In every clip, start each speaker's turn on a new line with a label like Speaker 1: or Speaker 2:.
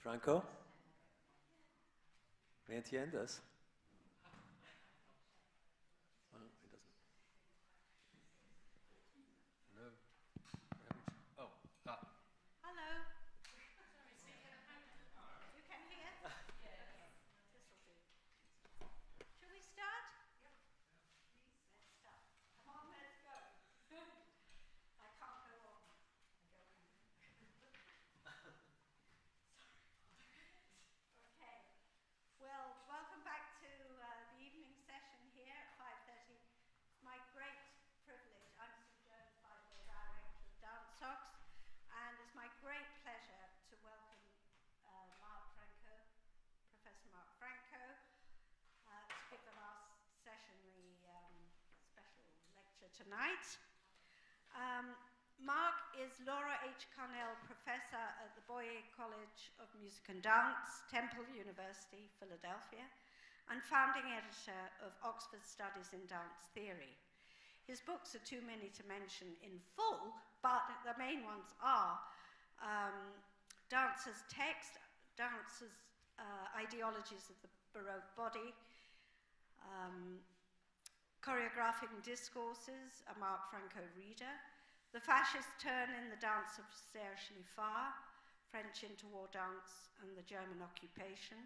Speaker 1: Franco? ¿Me entiendes? Well, he doesn't. Hello. Oh,
Speaker 2: Hello. You can hear? This will do. Shall we start? Yep. Let's start. Come on, let's go. I can't go on. Okay. Well, welcome back to the evening session here at 5:30. It's my great privilege. I'm Sue Jones, by-the-way, director of Dansox, and it's my great pleasure to welcome Mark Franco, Professor Mark Franco, to give the last session, the special lecture tonight. Mark is Laura H. Carnell Professor at the Boyer College of Music and Dance, Temple University, Philadelphia, and founding editor of Oxford Studies in Dance Theory. His books are too many to mention in full, but the main ones are Dance's Text, Dance's Ideologies of the Baroque Body, Choreographing Discourses, a Mark Franco reader, The Fascist Turn in the Dance of Serge Liffard, French Interwar Dance and the German Occupation,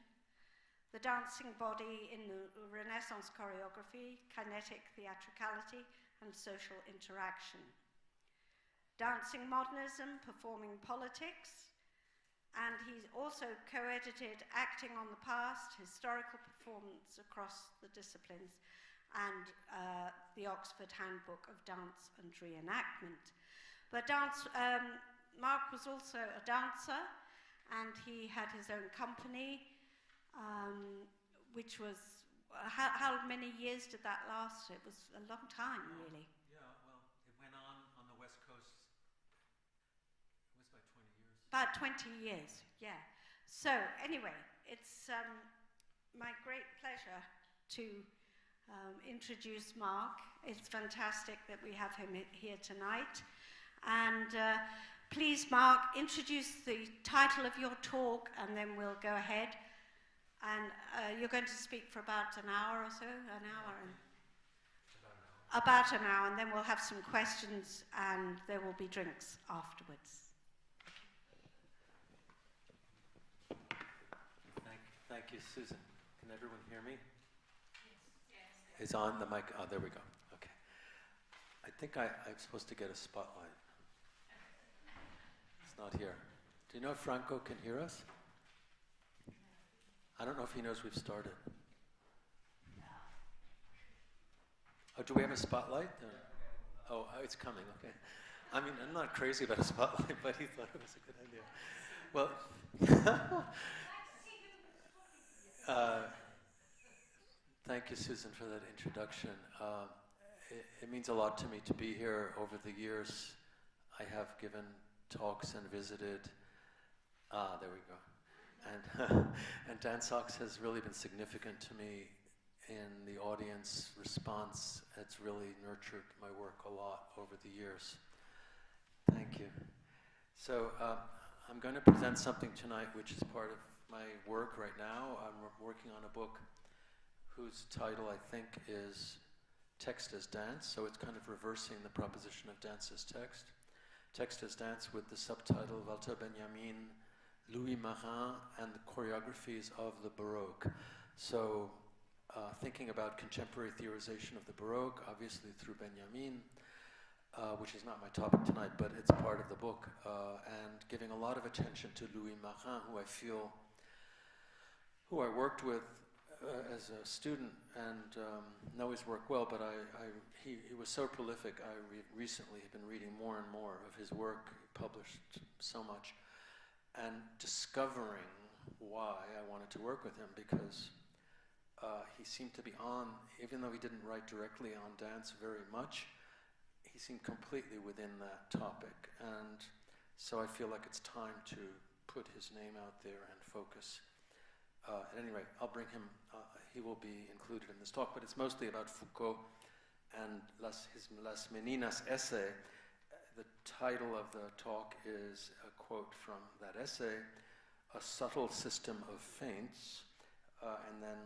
Speaker 2: The Dancing Body in the Renaissance Choreography, Kinetic Theatricality and Social Interaction, Dancing Modernism, Performing Politics, and he's also co-edited Acting on the Past, Historical Performance Across the Disciplines, and the Oxford Handbook of Dance and Reenactment. But Mark was also a dancer, and he had his own company, which was, how many years did that last? It was a long time, really.
Speaker 1: Yeah, well, it went on the West Coast. It was about 20 years.
Speaker 2: About 20 years, yeah. So anyway, it's my great pleasure to introduce Mark. It's fantastic that we have him here tonight. And please, Mark, introduce the title of your talk, and then we'll go ahead. And you're going to speak for about an hour or so, about an hour, and then we'll have some questions, and there will be drinks afterwards.
Speaker 1: Thank you, Susan. Can everyone hear me? Yes. Is on the mic? Oh, there we go. Okay. I think I'm supposed to get a spotlight. It's not here. Do you know if Franco can hear us? I don't know if he knows we've started. Oh, do we have a spotlight? Oh, it's coming, okay. I mean, I'm not crazy about a spotlight, but he thought it was a good idea. Well, thank you, Susan, for that introduction. It means a lot to me to be here. Over the years, I have given talks and visited. There we go. And Dansox has really been significant to me in the audience response. It's really nurtured my work a lot over the years. Thank you. So I'm going to present something tonight which is part of my work right now. I'm working on a book whose title, I think, is Text as Dance. So it's kind of reversing the proposition of dance as text. Text as Dance with the subtitle Walter Benjamin, Louis Marin, and the Choreographies of the Baroque. So thinking about contemporary theorization of the Baroque, obviously through Benjamin, which is not my topic tonight, but it's part of the book, and giving a lot of attention to Louis Marin, who I worked with as a student and know his work well, but he was so prolific. I recently have been reading more and more of his work. He published so much, and discovering why I wanted to work with him, because he seemed to be on, even though he didn't write directly on dance very much, he seemed completely within that topic. And so I feel like it's time to put his name out there and focus. At any rate, I'll bring him, he will be included in this talk, but it's mostly about Foucault and his Las Meninas essay. The title of the talk is a quote from that essay, a subtle system of feints, and then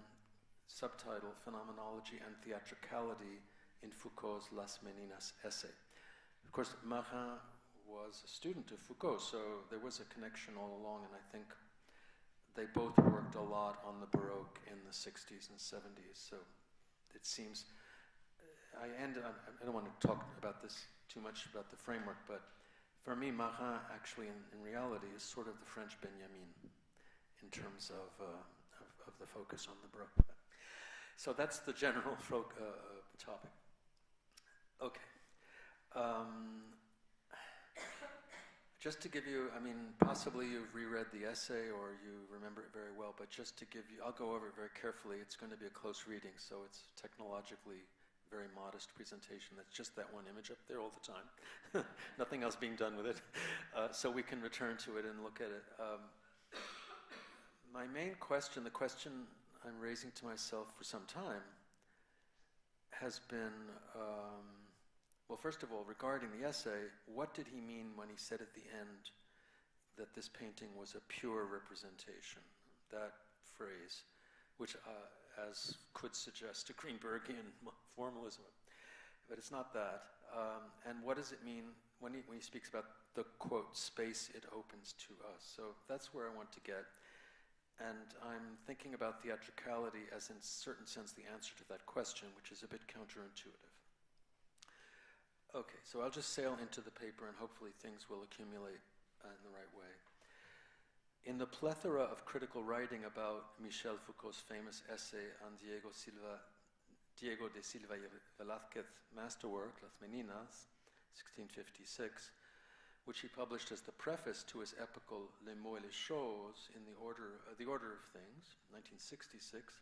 Speaker 1: subtitle, Phenomenology and Theatricality in Foucault's Las Meninas essay. Of course, Marin was a student of Foucault, so there was a connection all along, and I think they both worked a lot on the Baroque in the 60s and 70s, so it seems, I don't want to talk about this too much, about the framework, but for me, Marin actually, in reality, is sort of the French Benjamin in terms of the focus on the Baroque. So that's the general topic. Okay. Just to give you, I mean, possibly you've reread the essay or you remember it very well, but just to give you, I'll go over it very carefully. It's going to be a close reading, so it's technologically very modest presentation. That's just that one image up there all the time. Nothing else being done with it. So we can return to it and look at it. My main question, the question I'm raising to myself for some time, has been, well, first of all, regarding the essay, what did he mean when he said at the end that this painting was a pure representation? That phrase, which as could suggest a Greenbergian formalism, but it's not that. And what does it mean when he speaks about the, quote, space it opens to us? So that's where I want to get. And I'm thinking about theatricality as, in a certain sense, the answer to that question, which is a bit counterintuitive. Okay, so I'll just sail into the paper and hopefully things will accumulate in the right way. In the plethora of critical writing about Michel Foucault's famous essay on Diego de Silva y Velázquez's masterwork, Las Meninas, 1656, which he published as the preface to his epical Les mots et les choses in the Order of Things, 1966,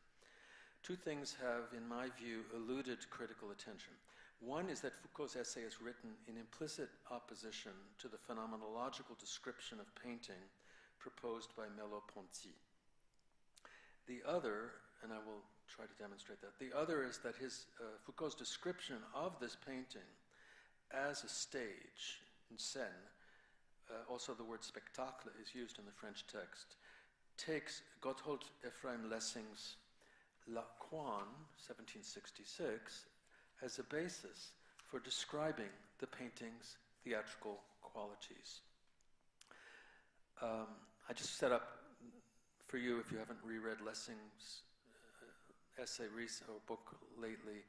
Speaker 1: two things have, in my view, eluded critical attention. One is that Foucault's essay is written in implicit opposition to the phenomenological description of painting proposed by Merleau-Ponty. The other, and I will try to demonstrate that, the other is that Foucault's description of this painting as a stage, in scène, also the word spectacle is used in the French text, takes Gotthold Ephraim Lessing's Lacan, 1766, as a basis for describing the painting's theatrical qualities. I just set up for you, if you haven't reread Lessing's essay or book lately,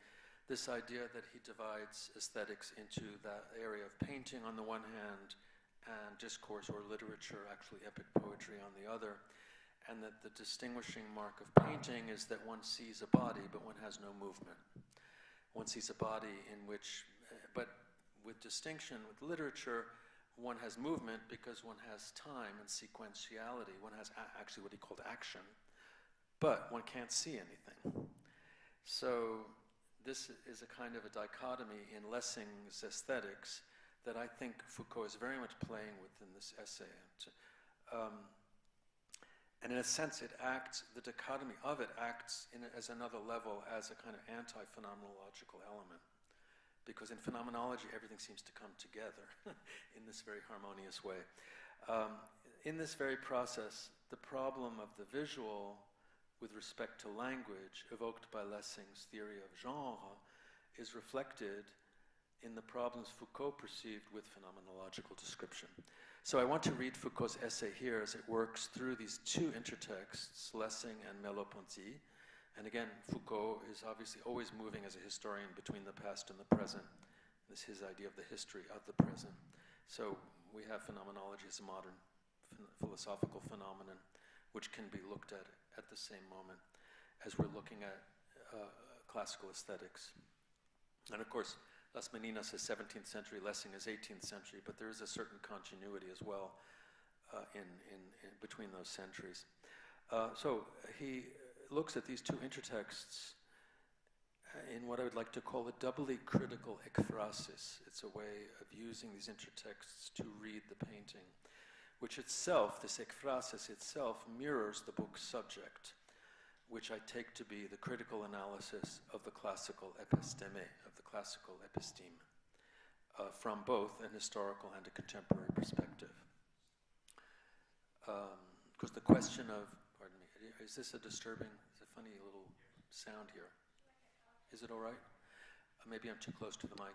Speaker 1: this idea that he divides aesthetics into that area of painting on the one hand and discourse or literature, actually epic poetry, on the other, and that the distinguishing mark of painting is that one sees a body but one has no movement. One sees a body in which, but with distinction, with literature, one has movement because one has time and sequentiality. One has actually what he called action, but one can't see anything. So this is a kind of a dichotomy in Lessing's aesthetics that I think Foucault is very much playing with in this essay. And in a sense, the dichotomy of it acts as another level, as a kind of anti-phenomenological element. Because in phenomenology, everything seems to come together in this very harmonious way. In this very process, the problem of the visual with respect to language evoked by Lessing's theory of genre is reflected in the problems Foucault perceived with phenomenological description. So I want to read Foucault's essay here as it works through these two intertexts, Lessing and Merleau-Ponty. And again, Foucault is obviously always moving as a historian between the past and the present. This is his idea of the history of the present. So we have phenomenology as a modern philosophical phenomenon, which can be looked at the same moment as we're looking at classical aesthetics. And of course, Las Meninas is 17th century, Lessing is 18th century, but there is a certain continuity as well in between those centuries. So he looks at these two intertexts in what I would like to call a doubly critical ekphrasis. It's a way of using these intertexts to read the painting, which itself, this ekphrasis itself, mirrors the book's subject, which I take to be the critical analysis of the classical episteme, of the classical episteme, from both an historical and a contemporary perspective. because the question of, pardon me, is this a disturbing, it's a funny little sound here. Is it all right? Maybe I'm too close to the mic.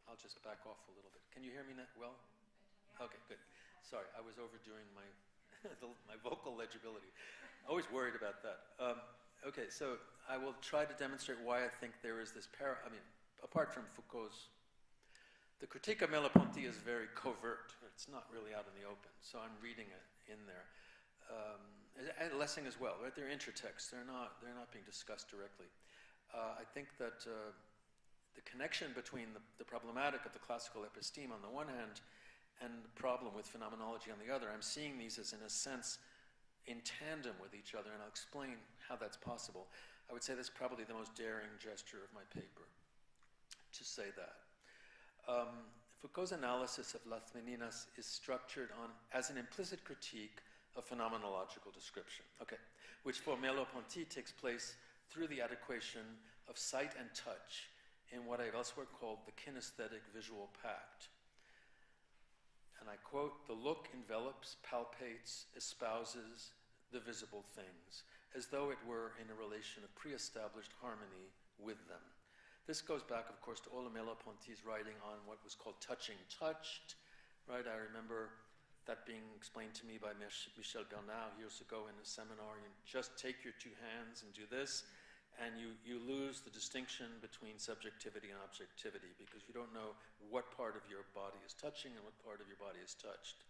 Speaker 1: I'll just back off a little bit. Can you hear me now? Well? Okay, good. Sorry, I was overdoing my my vocal legibility. Always worried about that. Okay, so I will try to demonstrate why I think there is this apart from Foucault's, the critique of Merleau-Ponty is very covert. It's not really out in the open, so I'm reading it in there. And Lessing as well, right? They're intertexts. They're not being discussed directly. I think that the connection between the problematic of the classical episteme on the one hand and the problem with phenomenology on the other, I'm seeing these as, in a sense, in tandem with each other, and I'll explain how that's possible. I would say that's probably the most daring gesture of my paper, to say that. Foucault's analysis of Las Meninas is structured as an implicit critique of phenomenological description, which for Merleau-Ponty takes place through the adequation of sight and touch in what I've elsewhere called the kinesthetic visual pact. And I quote, "The look envelops, palpates, espouses the visible things, as though it were in a relation of pre-established harmony with them." This goes back, of course, to all of Merleau-Ponty's writing on what was called touching touched, right? I remember that being explained to me by Michel Bernard years ago in a seminar. You just take your two hands and do this, and you lose the distinction between subjectivity and objectivity because you don't know what part of your body is touching and what part of your body is touched.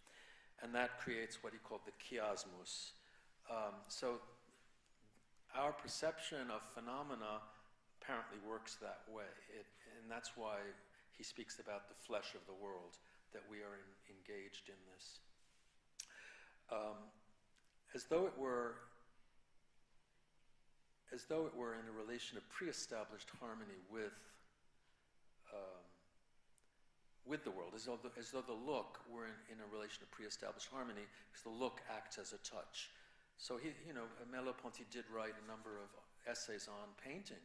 Speaker 1: And that creates what he called the chiasmus. So our perception of phenomena apparently works that way. And that's why he speaks about the flesh of the world, that we are engaged in this. As though it were in a relation of pre-established harmony with the world, as though the look were in a relation of pre-established harmony, because the look acts as a touch. So Merleau-Ponty did write a number of essays on painting.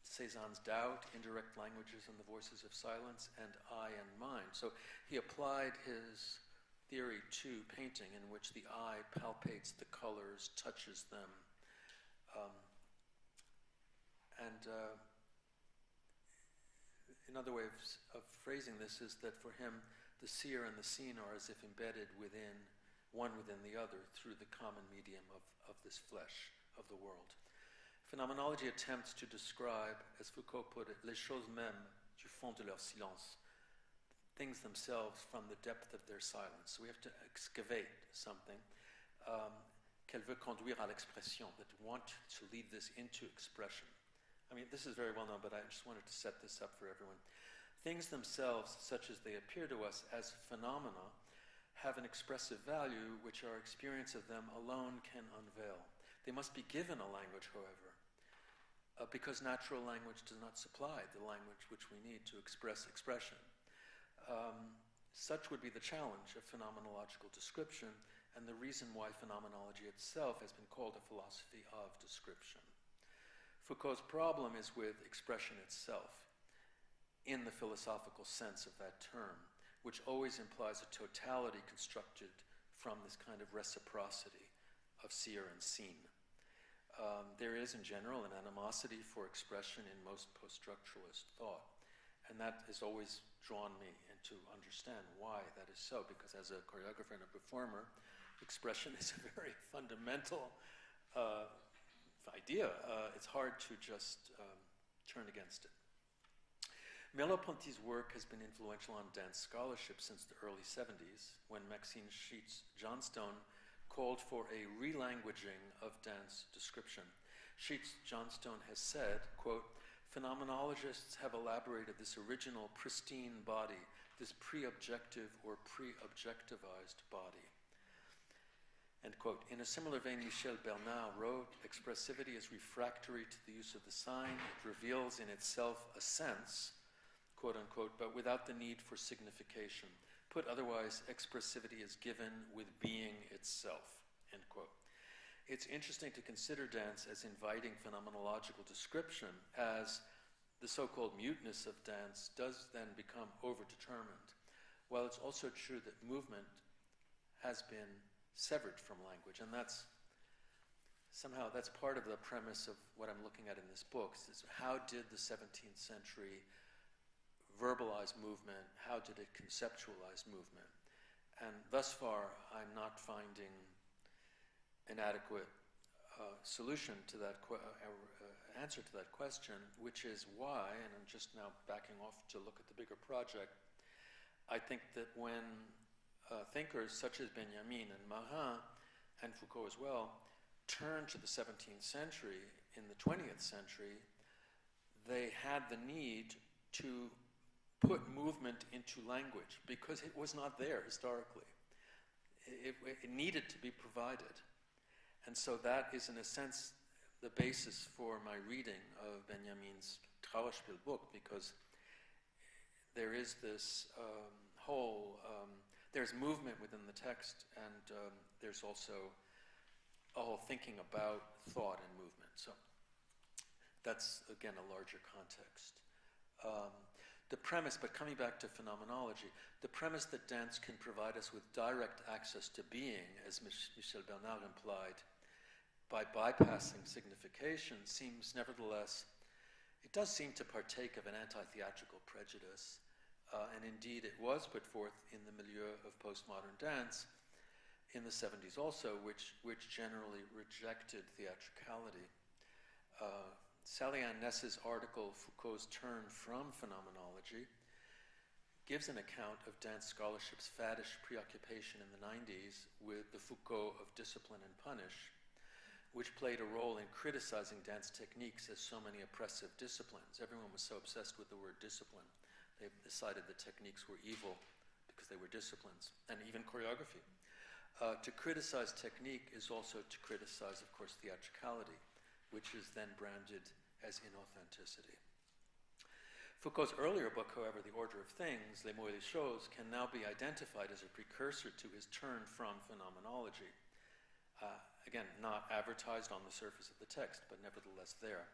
Speaker 1: Cézanne's Doubt, Indirect Languages and the Voices of Silence, and Eye and Mind. So he applied his theory to painting, in which the eye palpates the colors, touches them. Another way of phrasing this is that for him, the seer and the seen are as if embedded within the other through the common medium of this flesh of the world. Phenomenology attempts to describe, as Foucault put it, les choses mêmes du fond de leur silence, things themselves from the depth of their silence. So we have to excavate something qu'elle veut conduire à l'expression, that want to lead this into expression. I mean, this is very well known, but I just wanted to set this up for everyone. Things themselves, such as they appear to us as phenomena, have an expressive value which our experience of them alone can unveil. They must be given a language, however, because natural language does not supply the language which we need to express expression. Such would be the challenge of phenomenological description, and the reason why phenomenology itself has been called a philosophy of description. Foucault's problem is with expression itself, in the philosophical sense of that term, which always implies a totality constructed from this kind of reciprocity of seer and seen. There is, in general, an animosity for expression in most post-structuralist thought, and that has always drawn me into understand why that is so, because as a choreographer and a performer, expression is a very fundamental idea. It's hard to just turn against it. Merleau-Ponty's work has been influential on dance scholarship since the early 70s, when Maxine Sheets Johnstone called for a relanguaging of dance description. Sheets Johnstone has said, quote, "Phenomenologists have elaborated this original pristine body, this pre-objective or pre-objectivized body." End quote. In a similar vein, Michel Bernard wrote, "Expressivity is refractory to the use of the sign. It reveals in itself a sense, quote unquote, but without the need for signification. Put otherwise, expressivity is given with being itself," end quote. It's interesting to consider dance as inviting phenomenological description, as the so-called muteness of dance does then become overdetermined. while it's also true that movement has been severed from language, and that's part of the premise of what I'm looking at in this book, is how did the 17th century verbalize movement, how did it conceptualize movement? And thus far, I'm not finding an adequate solution to that answer to that question, which is why, and I'm just now backing off to look at the bigger project, I think that when thinkers such as Benjamin and Marin, and Foucault as well, turn to the 17th century in the 20th century, they had the need to put movement into language because it was not there historically. It needed to be provided. And so that is, in a sense, the basis for my reading of Benjamin's Trauerspiel book, because there is this there's movement within the text, and there's also a whole thinking about thought and movement. So that's, again, a larger context. The premise, but coming back to phenomenology, the premise that dance can provide us with direct access to being, as Michel Bernard implied, by bypassing signification, seems nevertheless, it does seem to partake of an anti-theatrical prejudice, and indeed it was put forth in the milieu of postmodern dance in the 70s also, which generally rejected theatricality. Sally Ann Ness's article, Foucault's Turn from Phenomenology, gives an account of dance scholarship's faddish preoccupation in the 90s with the Foucault of discipline and punish, which played a role in criticizing dance techniques as so many oppressive disciplines. Everyone was so obsessed with the word discipline. They decided the techniques were evil because they were disciplines, and even choreography. To criticize technique is also to criticize, of course, theatricality, which is then branded as inauthenticity. Foucault's earlier book, however, The Order of Things, Les mots et les choses, can now be identified as a precursor to his turn from phenomenology. Again, not advertised on the surface of the text, but nevertheless there.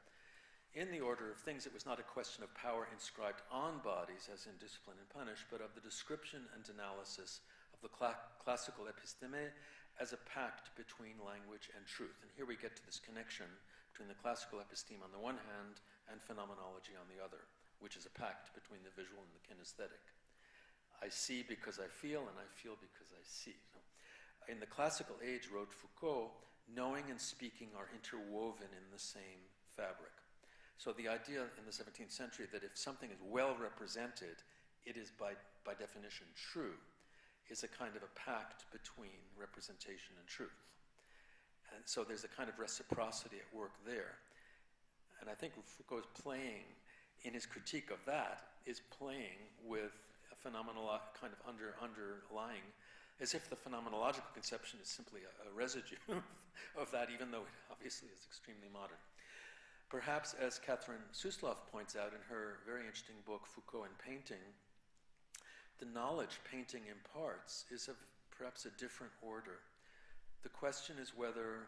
Speaker 1: In The Order of Things, it was not a question of power inscribed on bodies, as in Discipline and Punish, but of the description and analysis of the classical episteme as a pact between language and truth. And here we get to this connection between the classical episteme on the one hand and phenomenology on the other, which is a pact between the visual and the kinesthetic. I see because I feel, and I feel because I see. In the classical age, wrote Foucault, knowing and speaking are interwoven in the same fabric. So the idea in the 17th century that if something is well represented, it is by definition true, is a kind of a pact between representation and truth. And so there's a kind of reciprocity at work there. And I think Foucault is playing, in his critique of that, is playing with a phenomenal kind of underlying, as if the phenomenological conception is simply a residue of that, even though it obviously is extremely modern. Perhaps, as Catherine Suslov points out in her very interesting book, Foucault and Painting, the knowledge painting imparts is of perhaps a different order. The question is whether,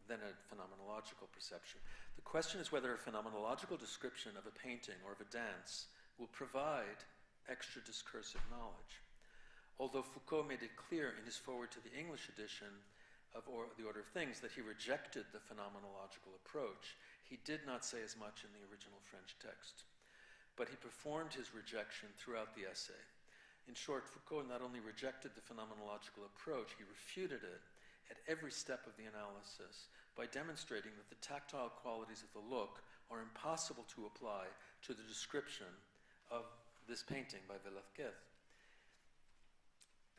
Speaker 1: than a phenomenological perception, the question is whether a phenomenological description of a painting or of a dance will provide extra discursive knowledge. Although Foucault made it clear in his foreword to the English edition of The Order of Things that he rejected the phenomenological approach, he did not say as much in the original French text. But he performed his rejection throughout the essay. In short, Foucault not only rejected the phenomenological approach, he refuted it at every step of the analysis by demonstrating that the tactile qualities of the look are impossible to apply to the description of this painting by Velázquez.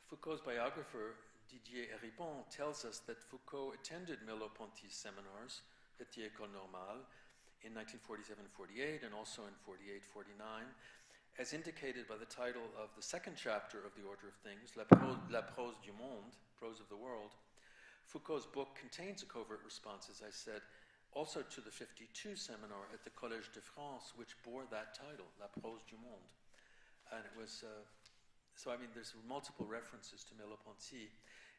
Speaker 1: Foucault's biographer, Didier Eribon, tells us that Foucault attended Merleau-Ponty's seminars at the École Normale in 1947-48 and also in 48-49, as indicated by the title of the second chapter of The Order of Things, La prose du monde, Prose of the World. Foucault's book contains a covert response, as I said, also to the 52 seminar at the Collège de France, which bore that title, La prose du monde. And it was, there's multiple references to Merleau-Ponty.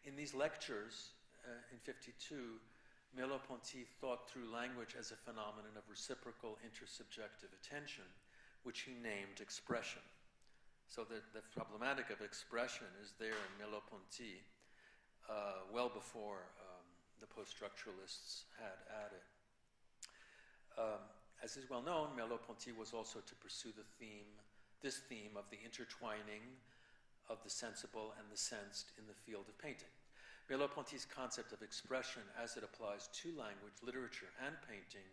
Speaker 1: In these lectures, in 52, Merleau-Ponty thought through language as a phenomenon of reciprocal intersubjective attention, which he named expression. So the problematic of expression is there in Merleau-Ponty well before the post-structuralists had added. As is well known, Merleau-Ponty was also to pursue this theme of the intertwining of the sensible and the sensed in the field of painting. Merleau-Ponty's concept of expression as it applies to language, literature, and painting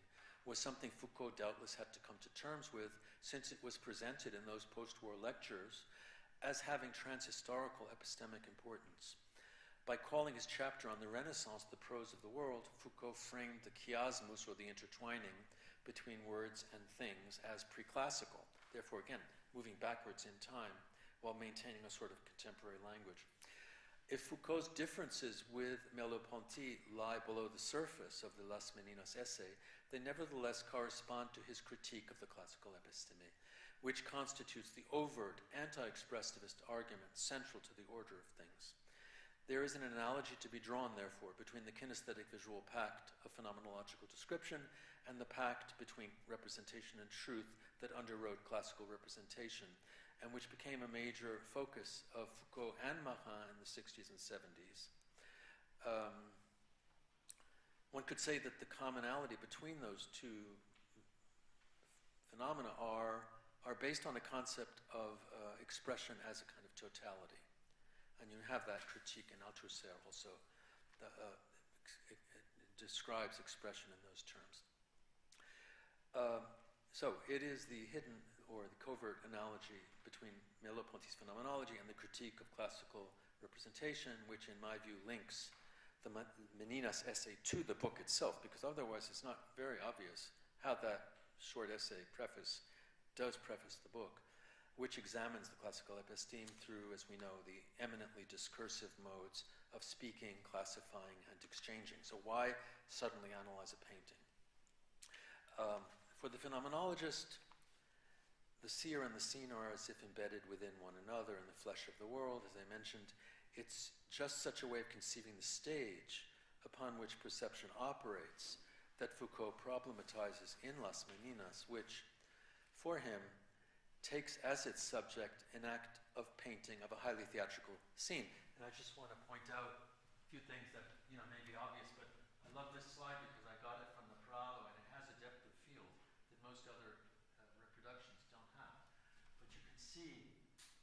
Speaker 1: was something Foucault doubtless had to come to terms with, since it was presented in those post-war lectures as having transhistorical epistemic importance. By calling his chapter on the Renaissance the prose of the world, Foucault framed the chiasmus, or the intertwining between words and things, as pre-classical, therefore again, moving backwards in time while maintaining a sort of contemporary language. If Foucault's differences with Merleau-Ponty lie below the surface of the Las Meninas essay, they nevertheless correspond to his critique of the classical episteme, which constitutes the overt anti-expressivist argument central to the order of things. There is an analogy to be drawn, therefore, between the kinesthetic visual pact of phenomenological description and the pact between representation and truth that underwrote classical representation, and which became a major focus of Foucault and Marin in the 60s and 70s. One could say that the commonality between those two phenomena are based on a concept of expression as a kind of totality. And you have that critique in Althusser also. It describes expression in those terms. So it is the hidden or the covert analogy between Merleau-Ponty's phenomenology and the critique of classical representation, which in my view links the Meninas essay to the book itself, because otherwise it's not very obvious how that short essay preface does preface the book, which examines the classical episteme through, as we know, the eminently discursive modes of speaking, classifying, and exchanging. So why suddenly analyze a painting? For the phenomenologist, the seer and the seen are as if embedded within one another in the flesh of the world. As I mentioned, it's just such a way of conceiving the stage upon which perception operates that Foucault problematizes in Las Meninas, which, for him, takes as its subject an act of painting of a highly theatrical scene. And I just want to point out a few things that may be obvious, but I love this slide because I got it from the Prado, and it has a depth of field that most other reproductions don't have. But you can see,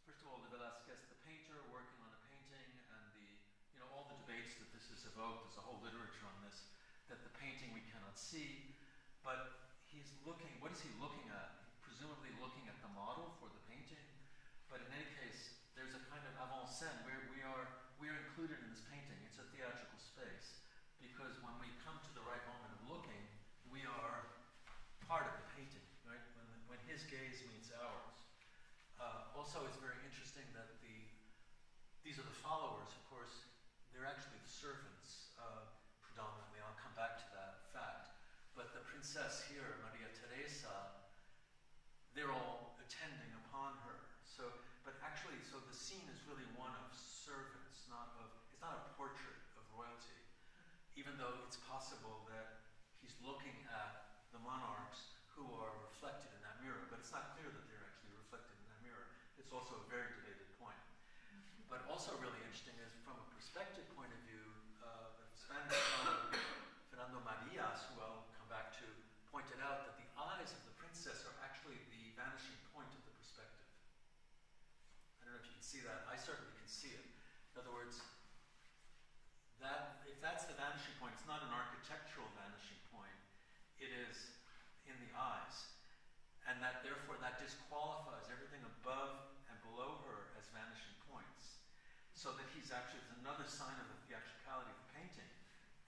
Speaker 1: first of all, the Velázquez, the painter, working on a painting, and all the debates that this has evoked. There's a whole literature on this, that the painting we cannot see, but he's looking. What is he looking at? Presumably looking at the model for the painting, but in any case, there's a kind of avant-scène where we are included in this painting. It's a theatrical space, because when we come to the right moment of looking, we are part of the painting, right? When his gaze meets ours. Also, it's very interesting that these are the followers. Of course, they're actually the servants predominantly. I'll come back to that fact. But the princess here, Maria Teresa, they're all attending upon her. So the scene is really one of servants, it's not a portrait of royalty, even though it's possible that he's looking at the monarchs who are reflected in that mirror, but it's not clear that they're actually reflected in that mirror. It's also a very debated point. But also really interesting is, from a perspective point of view, the Spanish scholar Fernando Marias, who I'll come back to, pointed out that the eyes of the princess are actually the vanishing point of the perspective. I don't know if you can see that. I certainly can see it. In other words, if that's the vanishing point, it's not an architectural vanishing point. It is in the eyes. And that therefore that disqualifies everything above and below her as vanishing points. So that he's actually, there's another sign of the theatricality of the painting,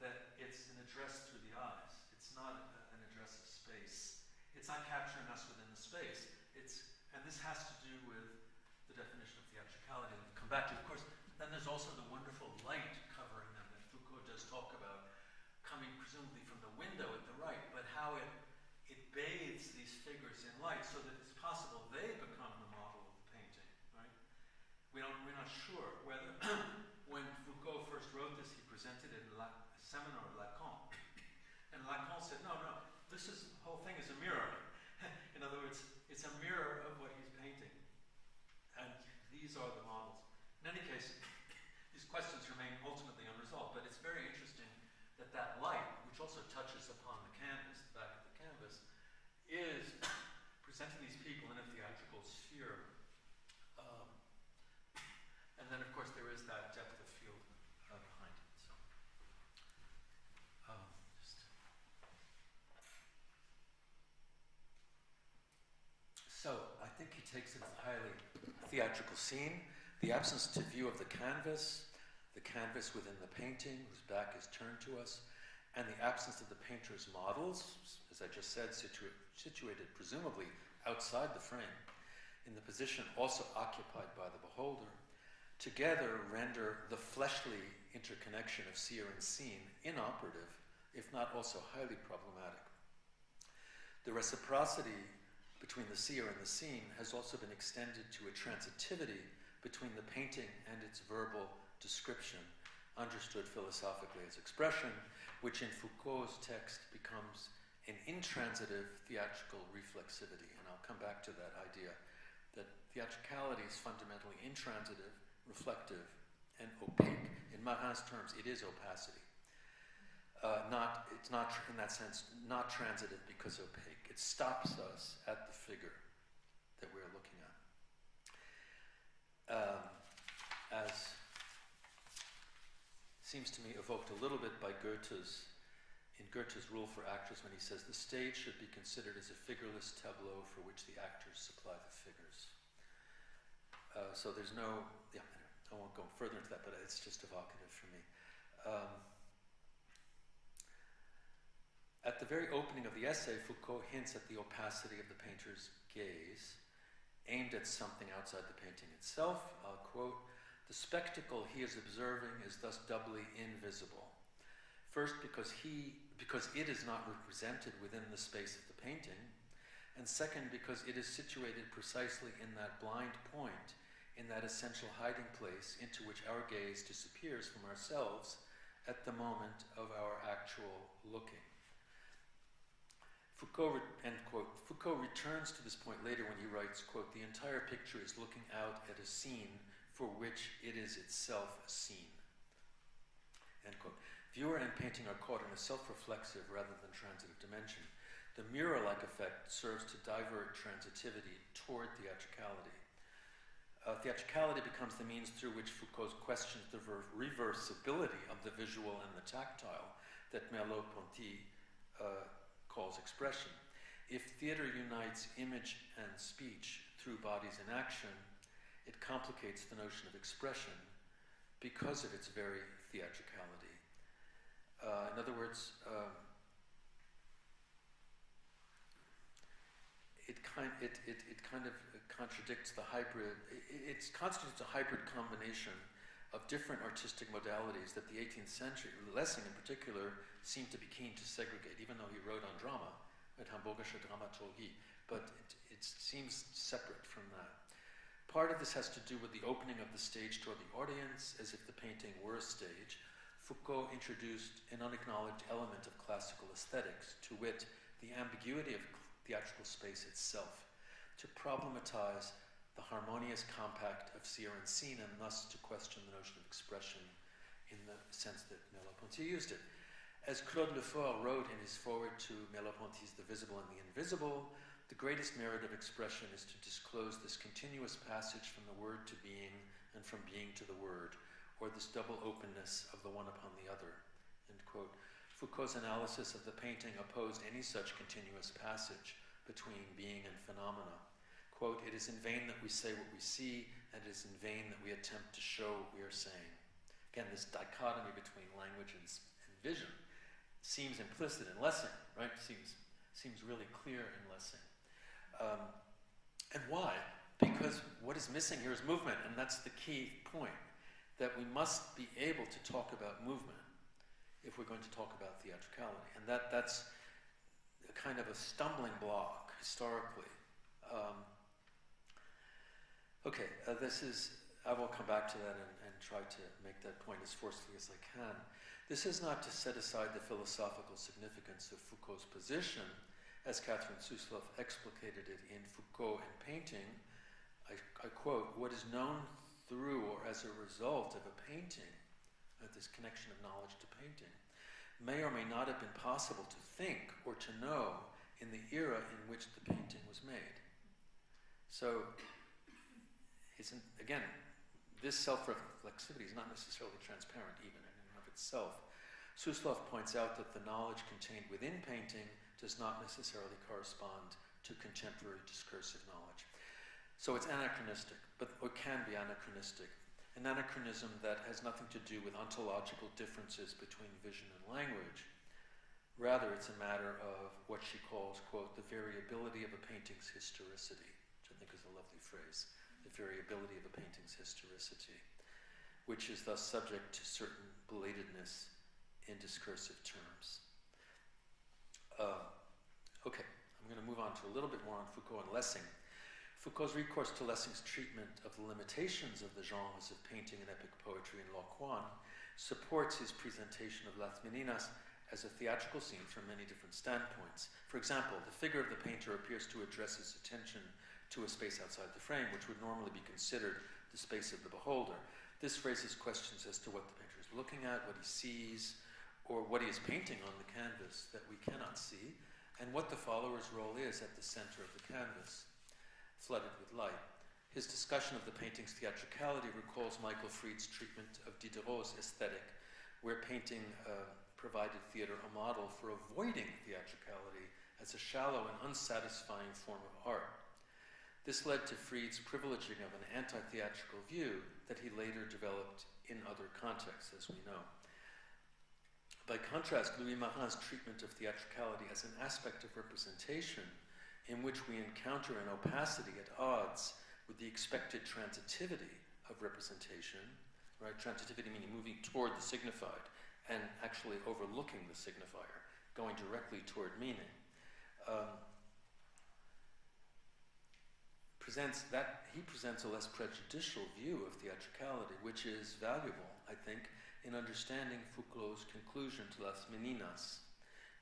Speaker 1: that it's an address through the eyes. It's not an address of space. It's not capturing us within the space. And this has to do with the definition of theatricality that we'll come back to. Of course, then there's also the wonderful light covering them that Foucault does talk about, coming presumably from the window at the right, but how it bathes these figures in light so that it's possible they become the model of the painting, right? We're not sure whether, when Foucault first wrote this, he presented it in a seminar at Lacan. And Lacan said, no, this whole thing is a mirror. In other words,
Speaker 3: It's a mirror of what he's painting. And these are the models. In any case, these questions remain ultimately unresolved, but it's very interesting that that light, which also touches upon the canvas, the back of the canvas, is presenting these people in a theatrical sphere. And then, of course, there is that depth of field behind it. So I think he takes it as a highly theatrical scene. The absence to view of the canvas within the painting, whose back is turned to us, and the absence of the painter's models, as I just said, situated presumably outside the frame, in the position also occupied by the beholder, together render the fleshly interconnection of seer and scene inoperative, if not also highly problematic. The reciprocity between the seer and the scene has also been extended to a transitivity between the painting and its verbal description, understood philosophically as expression, which in Foucault's text becomes an intransitive theatrical reflexivity. And I'll come back to that idea, that theatricality is fundamentally intransitive, reflective, and opaque. In Marin's terms, it is opacity. It's not, in that sense, not transitive because opaque. It stops us at the figure that we're looking at. As seems to me evoked a little bit by Goethe's rule for actors when he says the stage should be considered as a figureless tableau for which the actors supply the figures. So there's no, I won't go further into that, but it's just evocative for me. At the very opening of the essay, Foucault hints at the opacity of the painter's gaze, aimed at something outside the painting itself. I'll quote, "The spectacle he is observing is thus doubly invisible. First, because it is not represented within the space of the painting, and second, because it is situated precisely in that blind point, in that essential hiding place into which our gaze disappears from ourselves at the moment of our actual looking." Foucault, end quote. Foucault returns to this point later when he writes, quote, "The entire picture is looking out at a scene for which it is itself a scene." End quote. Viewer and painting are caught in a self-reflexive rather than transitive dimension. The mirror-like effect serves to divert transitivity toward theatricality. Theatricality becomes the means through which Foucault questions the reversibility of the visual and the tactile that Merleau-Ponty calls expression. If theater unites image and speech through bodies in action, it complicates the notion of expression because of its very theatricality. In other words, it kind of contradicts the hybrid. It constitutes a hybrid combination of different artistic modalities that the 18th century, Lessing in particular, seemed to be keen to segregate, even though he wrote on drama, at Hamburgische Dramaturgie, but it seems separate from that. Part of this has to do with the opening of the stage toward the audience, as if the painting were a stage. Foucault introduced an unacknowledged element of classical aesthetics, to wit, the ambiguity of theatrical space itself, to problematize the harmonious compact of seer and scene, and thus to question the notion of expression in the sense that Merleau-Ponty used it. As Claude Lefort wrote in his foreword to Merleau-Ponty's The Visible and the Invisible, the greatest merit of expression is to disclose this continuous passage from the word to being and from being to the word, or this double openness of the one upon the other. End quote. Foucault's analysis of the painting opposed any such continuous passage between being and phenomena. Quote, "It is in vain that we say what we see, and it is in vain that we attempt to show what we are saying." Again, this dichotomy between language and vision seems implicit in Lessing, right? Seems really clear in Lessing. And why? Because what is missing here is movement, and that's the key point, that we must be able to talk about movement if we're going to talk about theatricality. And that's a kind of a stumbling block historically. I will come back to that and try to make that point as forcefully as I can. This is not to set aside the philosophical significance of Foucault's position as Catherine Suslov explicated it in Foucault and Painting, I quote, "What is known through or as a result of a painting," this connection of knowledge to painting, "may or may not have been possible to think or to know in the era in which the painting was made." So, again, this self-reflexivity is not necessarily transparent even in and of itself. Suslov points out that the knowledge contained within painting does not necessarily correspond to contemporary discursive knowledge. So it's anachronistic, or can be anachronistic. An anachronism that has nothing to do with ontological differences between vision and language. Rather, it's a matter of what she calls, quote, "the variability of a painting's historicity," which I think is a lovely phrase, the variability of a painting's historicity, which is thus subject to certain belatedness in discursive terms. Okay, I'm going to move on to a little bit more on Foucault and Lessing. Foucault's recourse to Lessing's treatment of the limitations of the genres of painting and epic poetry in Laocoon supports his presentation of Las Meninas as a theatrical scene from many different standpoints. For example, the figure of the painter appears to address his attention to a space outside the frame, which would normally be considered the space of the beholder. This raises questions as to what the painter is looking at, what he sees, or what he is painting on the canvas that we cannot see, and what the follower's role is at the center of the canvas, flooded with light. His discussion of the painting's theatricality recalls Michael Fried's treatment of Diderot's aesthetic, where painting provided theater a model for avoiding theatricality as a shallow and unsatisfying form of art. This led to Fried's privileging of an anti-theatrical view that he later developed in other contexts, as we know. By contrast, Louis Marin's treatment of theatricality as an aspect of representation in which we encounter an opacity at odds with the expected transitivity of representation, right? Transitivity meaning moving toward the signified and actually overlooking the signifier, going directly toward meaning. He presents a less prejudicial view of theatricality, which is valuable, I think, in understanding Foucault's conclusion to Las Meninas,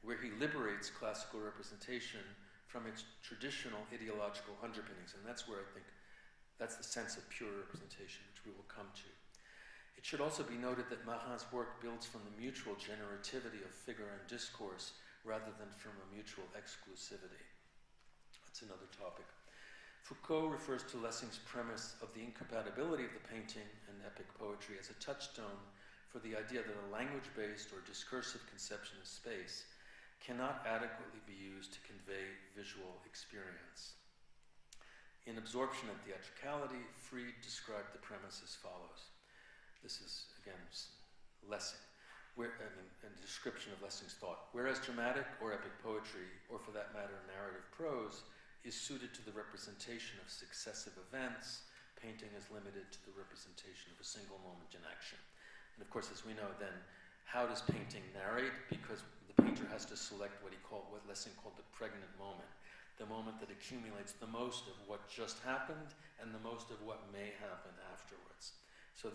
Speaker 3: where he liberates classical representation from its traditional ideological underpinnings. And that's where I think that's the sense of pure representation, which we will come to. It should also be noted that Marin's work builds from the mutual generativity of figure and discourse rather than from a mutual exclusivity. That's another topic. Foucault refers to Lessing's premise of the incompatibility of the painting and epic poetry as a touchstone for the idea that a language-based or discursive conception of space cannot adequately be used to convey visual experience. In Absorption and Theatricality, Fried described the premise as follows. This is, again, Lessing, a description of Lessing's thought. Whereas dramatic or epic poetry, or for that matter, narrative prose, is suited to the representation of successive events, painting is limited to the representation of a single moment in action. And of course, as we know then, how does painting narrate? Because the painter has to select what Lessing called the pregnant moment, the moment that accumulates the most of what just happened and the most of what may happen afterwards. So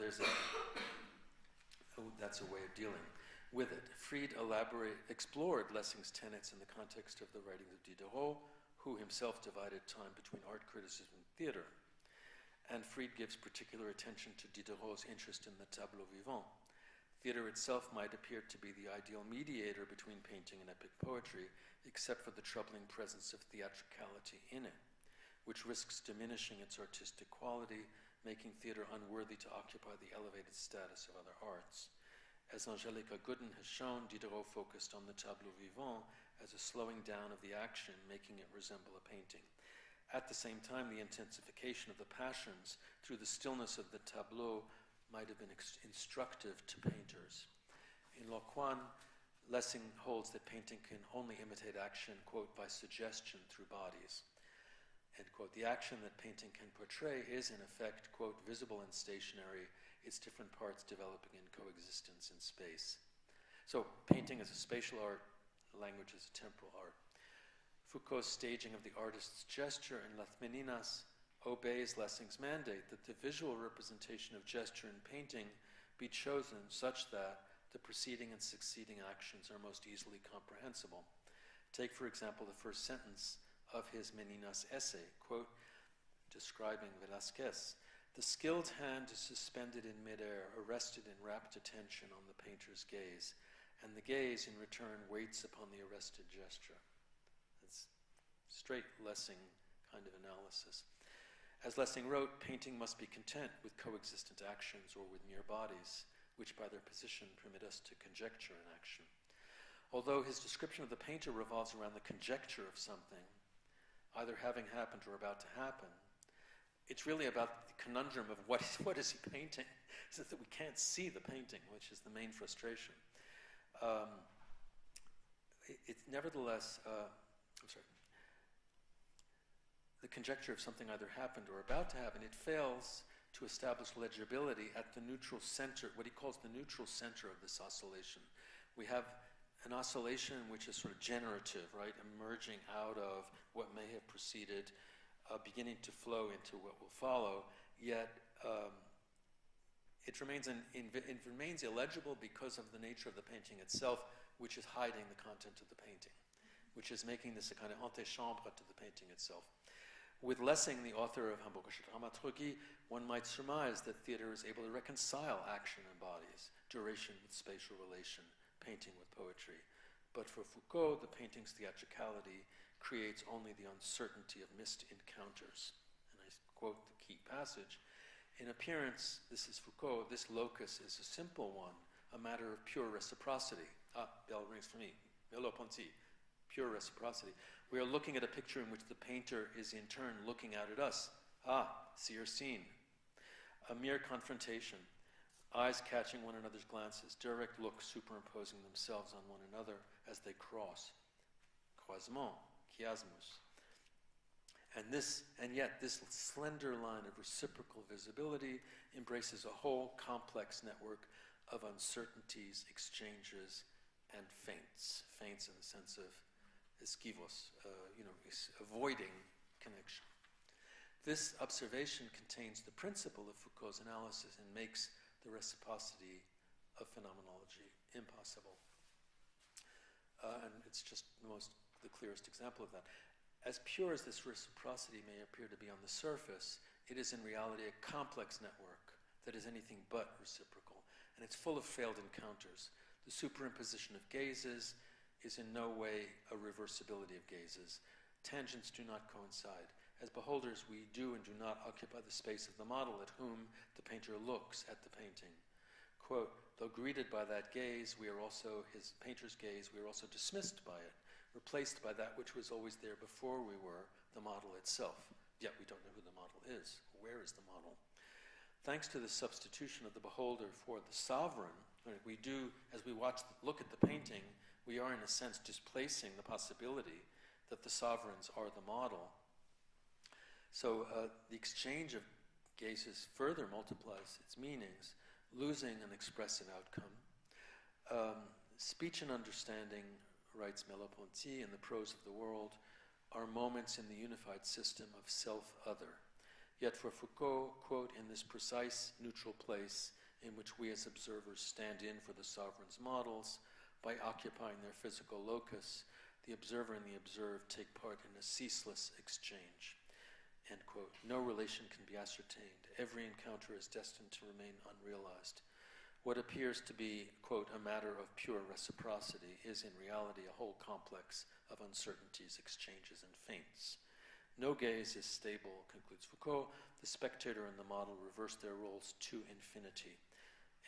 Speaker 3: that's a way of dealing with it. Fried explored Lessing's tenets in the context of the writings of Diderot, who himself divided time between art criticism and theater. And Fried gives particular attention to Diderot's interest in the tableau vivant. Theater itself might appear to be the ideal mediator between painting and epic poetry, except for the troubling presence of theatricality in it, which risks diminishing its artistic quality, making theater unworthy to occupy the elevated status of other arts. As Angelica Gooden has shown, Diderot focused on the tableau vivant as a slowing down of the action, making it resemble a painting. At the same time, the intensification of the passions through the stillness of the tableau might have been instructive to painters. In Laocoon, Lessing holds that painting can only imitate action, quote, by suggestion through bodies, end quote. The action that painting can portray is, in effect, quote, visible and stationary, its different parts developing in coexistence in space. So painting is a spatial art, language is a temporal art. Foucault's staging of the artist's gesture in Las Meninas obeys Lessing's mandate that the visual representation of gesture in painting be chosen such that the preceding and succeeding actions are most easily comprehensible. Take, for example, the first sentence of his Meninas essay, quote, describing Velázquez. The skilled hand is suspended in midair, arrested in rapt attention on the painter's gaze, and the gaze in return waits upon the arrested gesture. That's straight Lessing kind of analysis. As Lessing wrote, painting must be content with coexistent actions or with mere bodies, which by their position permit us to conjecture an action. Although his description of the painter revolves around the conjecture of something, either having happened or about to happen, it's really about the conundrum of what is he painting? It's that we can't see the painting, which is the main frustration. It's nevertheless, the conjecture of something either happened or about to happen, it fails to establish legibility at the neutral center, what he calls the neutral center of this oscillation. We have an oscillation which is sort of generative, right, emerging out of what may have preceded, beginning to flow into what will follow, yet it remains illegible because of the nature of the painting itself, which is hiding the content of the painting, which is making this a kind of antichambre to the painting itself. With Lessing, the author of Hamburgische Dramaturgie, one might surmise that theater is able to reconcile action and bodies, duration with spatial relation, painting with poetry. But for Foucault, the painting's theatricality creates only the uncertainty of missed encounters. And I quote the key passage. In appearance, this is Foucault, this locus is a simple one, a matter of pure reciprocity. Bell rings for me. Merleau-Ponty, pure reciprocity. We are looking at a picture in which the painter is in turn looking out at us. See or seen. A mere confrontation. Eyes catching one another's glances, direct looks superimposing themselves on one another as they cross. Croisement, chiasmus. And yet this slender line of reciprocal visibility embraces a whole complex network of uncertainties, exchanges, and feints. Feints in the sense of esquivos, avoiding connection. This observation contains the principle of Foucault's analysis and makes the reciprocity of phenomenology impossible. And it's just the clearest example of that. As pure as this reciprocity may appear to be on the surface, it is in reality a complex network that is anything but reciprocal, and it's full of failed encounters. The superimposition of gazes is in no way a reversibility of gazes. Tangents do not coincide. As beholders, we do and do not occupy the space of the model at whom the painter looks at the painting. Quote, though greeted by that gaze, his painter's gaze, we are also dismissed by it, replaced by that which was always there before we were, the model itself. Yet we don't know who the model is. Where is the model? Thanks to the substitution of the beholder for the sovereign, we do, as we look at the painting, we are in a sense displacing the possibility that the sovereigns are the model. So the exchange of gazes further multiplies its meanings, losing an expressive outcome. Speech and understanding, writes Merleau-Ponty in The Prose of the World, are moments in the unified system of self-other. Yet for Foucault, quote, in this precise neutral place in which we as observers stand in for the sovereign's models, by occupying their physical locus, the observer and the observed take part in a ceaseless exchange. End quote. No relation can be ascertained. Every encounter is destined to remain unrealized. What appears to be, quote, a matter of pure reciprocity is in reality a whole complex of uncertainties, exchanges, and feints. No gaze is stable, concludes Foucault. The spectator and the model reverse their roles to infinity.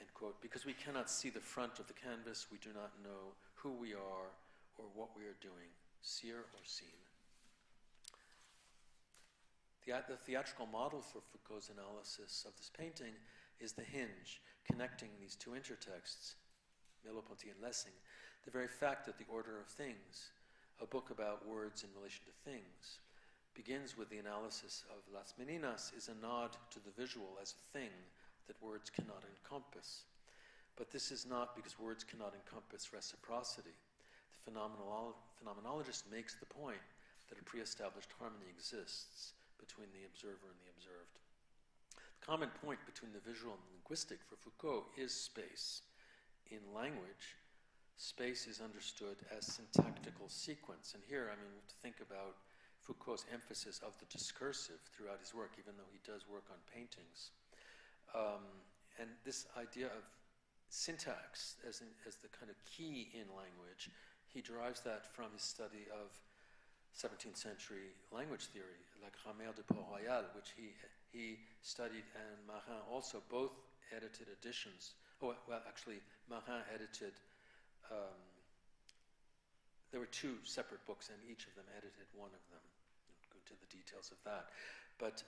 Speaker 3: End quote. Because we cannot see the front of the canvas, we do not know who we are or what we are doing, seer or seen. The theatrical model for Foucault's analysis of this painting is the hinge connecting these two intertexts, Merleau-Ponty and Lessing. The very fact that The Order of Things, a book about words in relation to things, begins with the analysis of Las Meninas is a nod to the visual as a thing that words cannot encompass. But this is not because words cannot encompass reciprocity. The phenomenologist makes the point that a pre-established harmony exists between the observer and the observed. The common point between the visual and the linguistic for Foucault is space. In language, space is understood as syntactical sequence. And here, I mean, we have to think about Foucault's emphasis of the discursive throughout his work, even though he does work on paintings. And this idea of syntax as the kind of key in language, he derives that from his study of 17th century language theory, La Grammaire de Port-Royal, which he studied, and Marin also, both edited editions. Oh, well, actually, Marin edited, there were two separate books, and each of them edited one of them. I'll go into the details of that. But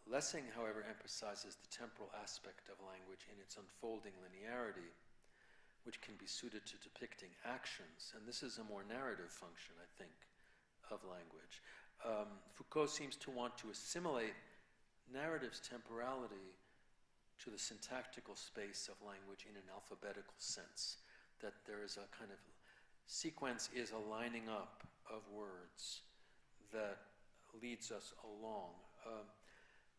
Speaker 3: Lessing, however, emphasizes the temporal aspect of language in its unfolding linearity, which can be suited to depicting actions. And this is a more narrative function, I think, of language. Foucault seems to want to assimilate narrative's temporality to the syntactical space of language in an alphabetical sense, that there is a kind of sequence, is a lining up of words that leads us along.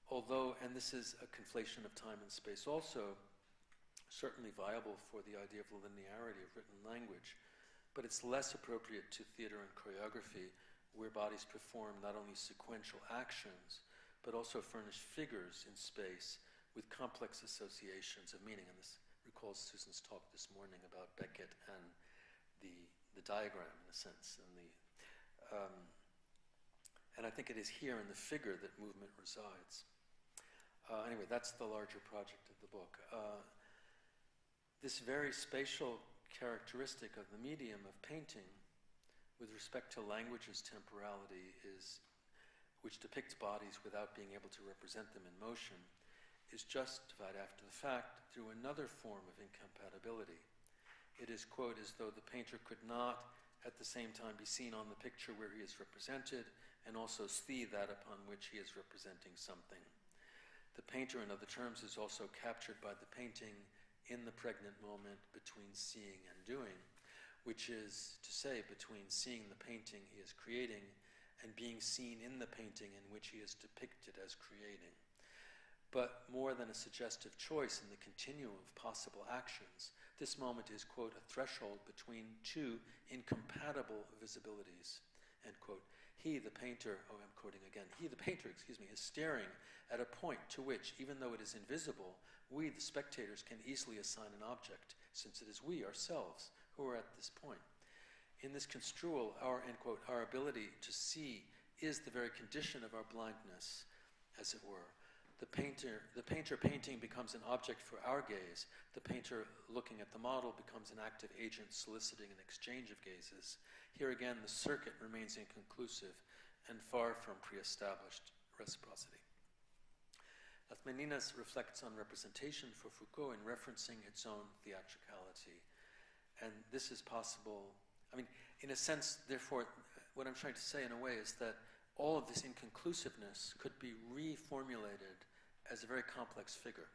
Speaker 3: Although, and this is a conflation of time and space also, certainly viable for the idea of the linearity of written language, but it's less appropriate to theater and choreography, where bodies perform not only sequential actions, but also furnish figures in space with complex associations of meaning. And this recalls Susan's talk this morning about Beckett and the diagram, in a sense. And I think it is here in the figure that movement resides. Anyway, that's the larger project of the book. This very spatial characteristic of the medium of painting with respect to language's temporality which depicts bodies without being able to represent them in motion, is justified after the fact through another form of incompatibility. It is, quote, as though the painter could not at the same time be seen on the picture where he is represented and also see that upon which he is representing something. The painter, in other terms, is also captured by the painting in the pregnant moment between seeing and doing, which is to say between seeing the painting he is creating and being seen in the painting in which he is depicted as creating. But more than a suggestive choice in the continuum of possible actions, this moment is, quote, a threshold between two incompatible visibilities, end quote. He, the painter, I'm quoting again, he, the painter, is staring at a point to which, even though it is invisible, we, the spectators, can easily assign an object, since it is we ourselves who are at this point. In this construal, our, end quote, our ability to see is the very condition of our blindness, as it were. The painter painting becomes an object for our gaze. The painter looking at the model becomes an active agent soliciting an exchange of gazes. Here again, the circuit remains inconclusive and far from pre-established reciprocity. Las Meninas reflects on representation for Foucault in referencing its own theatricality. And this is possible, I mean, in a sense, therefore, what I'm trying to say in a way is that all of this inconclusiveness could be reformulated as a very complex figure.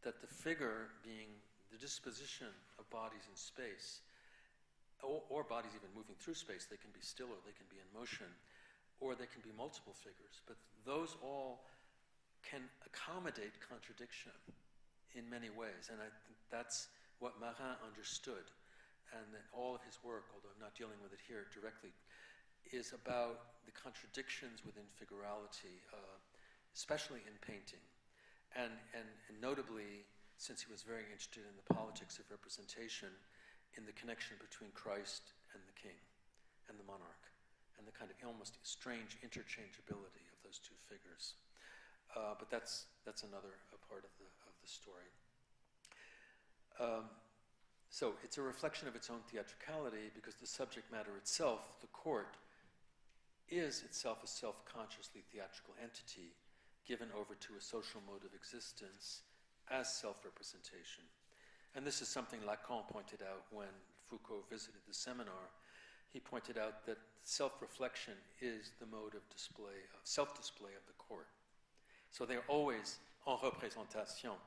Speaker 3: That the figure being the disposition of bodies in space, or bodies even moving through space, they can be still or they can be in motion, or they can be multiple figures, but those all can accommodate contradiction in many ways, and I think that's what Marin understood, and that all of his work, although I'm not dealing with it here directly, is about the contradictions within figurality, especially in painting. And notably, since he was very interested in the politics of representation, in the connection between Christ and the king and the monarch, and the kind of almost strange interchangeability of those two figures. But that's another part of the story. So it's a reflection of its own theatricality because the subject matter itself, the court, is itself a self-consciously theatrical entity given over to a social mode of existence as self-representation. And this is something Lacan pointed out when Foucault visited the seminar. He pointed out that self-reflection is the mode of display, of self-display of the court. So they're always en représentation,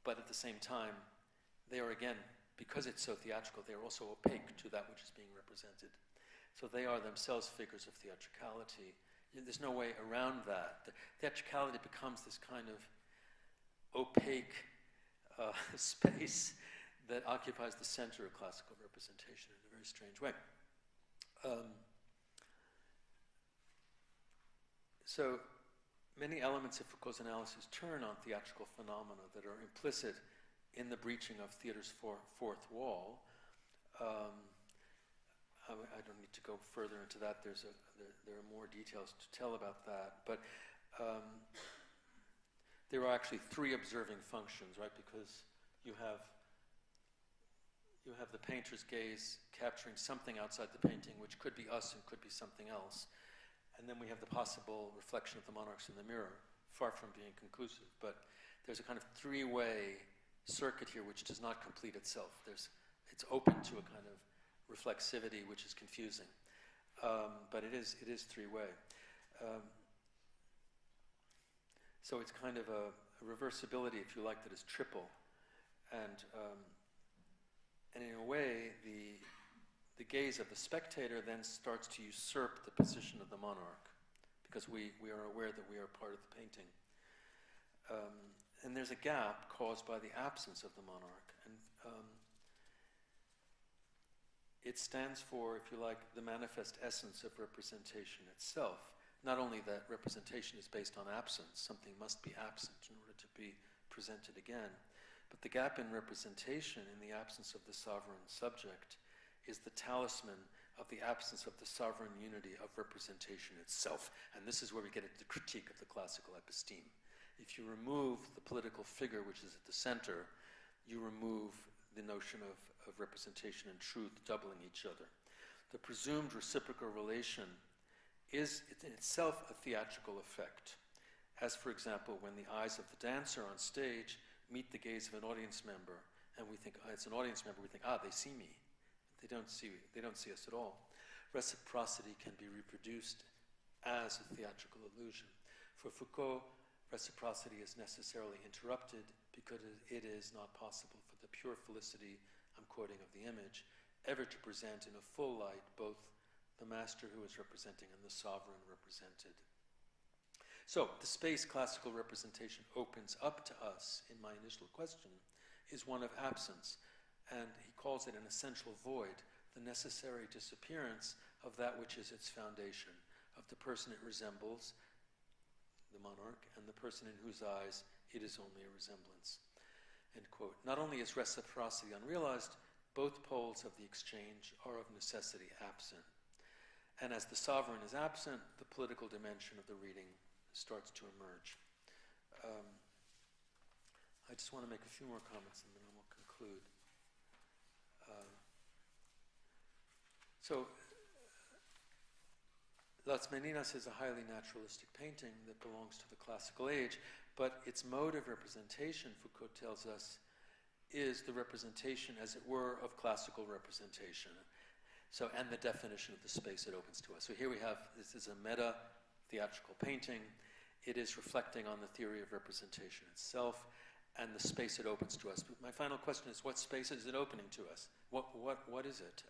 Speaker 3: but at the same time, they are again, because it's so theatrical, they are also opaque to that which is being represented. So they are themselves figures of theatricality. There's no way around that. The theatricality becomes this kind of opaque space that occupies the center of classical representation in a very strange way. So many elements of Foucault's analysis turn on theatrical phenomena that are implicit in the breaching of theater's fourth wall. I don't need to go further into that. There are more details to tell about that. But there are actually three observing functions, right? Because you have the painter's gaze capturing something outside the painting, which could be us and could be something else. And then we have the possible reflection of the monarchs in the mirror, far from being conclusive. But there's a kind of three-way circuit here which does not complete itself. It's open to a kind of reflexivity which is confusing. But it is three-way. So it's kind of a reversibility, if you like, that is triple. And in a way, the gaze of the spectator then starts to usurp the position of the monarch, because we are aware that we are part of the painting. And there's a gap caused by the absence of the monarch. And it stands for, if you like, the manifest essence of representation itself. Not only that representation is based on absence, something must be absent in order to be presented again, but the gap in representation in the absence of the sovereign subject is the talisman of the absence of the sovereign unity of representation itself. And this is where we get into the critique of the classical episteme. If you remove the political figure which is at the center, you remove the notion of representation and truth doubling each other. The presumed reciprocal relation is in itself a theatrical effect, as for example when the eyes of the dancer on stage meet the gaze of an audience member, and we think, it's an audience member, we think, they see me. They don't see us at all. Reciprocity can be reproduced as a theatrical illusion. For Foucault, reciprocity is necessarily interrupted because it is not possible for the pure felicity, I'm quoting, of the image, ever to present in a full light both the master who is representing and the sovereign represented. So the space classical representation opens up to us, in my initial question, is one of absence. And he calls it an essential void, the necessary disappearance of that which is its foundation, of the person it resembles, the monarch, and the person in whose eyes it is only a resemblance. End quote. Not only is reciprocity unrealized, both poles of the exchange are of necessity absent. And as the sovereign is absent, the political dimension of the reading starts to emerge. I just want to make a few more comments and then we'll conclude. So, Las Meninas is a highly naturalistic painting that belongs to the classical age, but its mode of representation, Foucault tells us, is the representation, as it were, of classical representation. So, and the definition of the space it opens to us. So here we have, this is a meta theatrical painting. It is reflecting on the theory of representation itself and the space it opens to us. But my final question is, what space is it opening to us? What is it?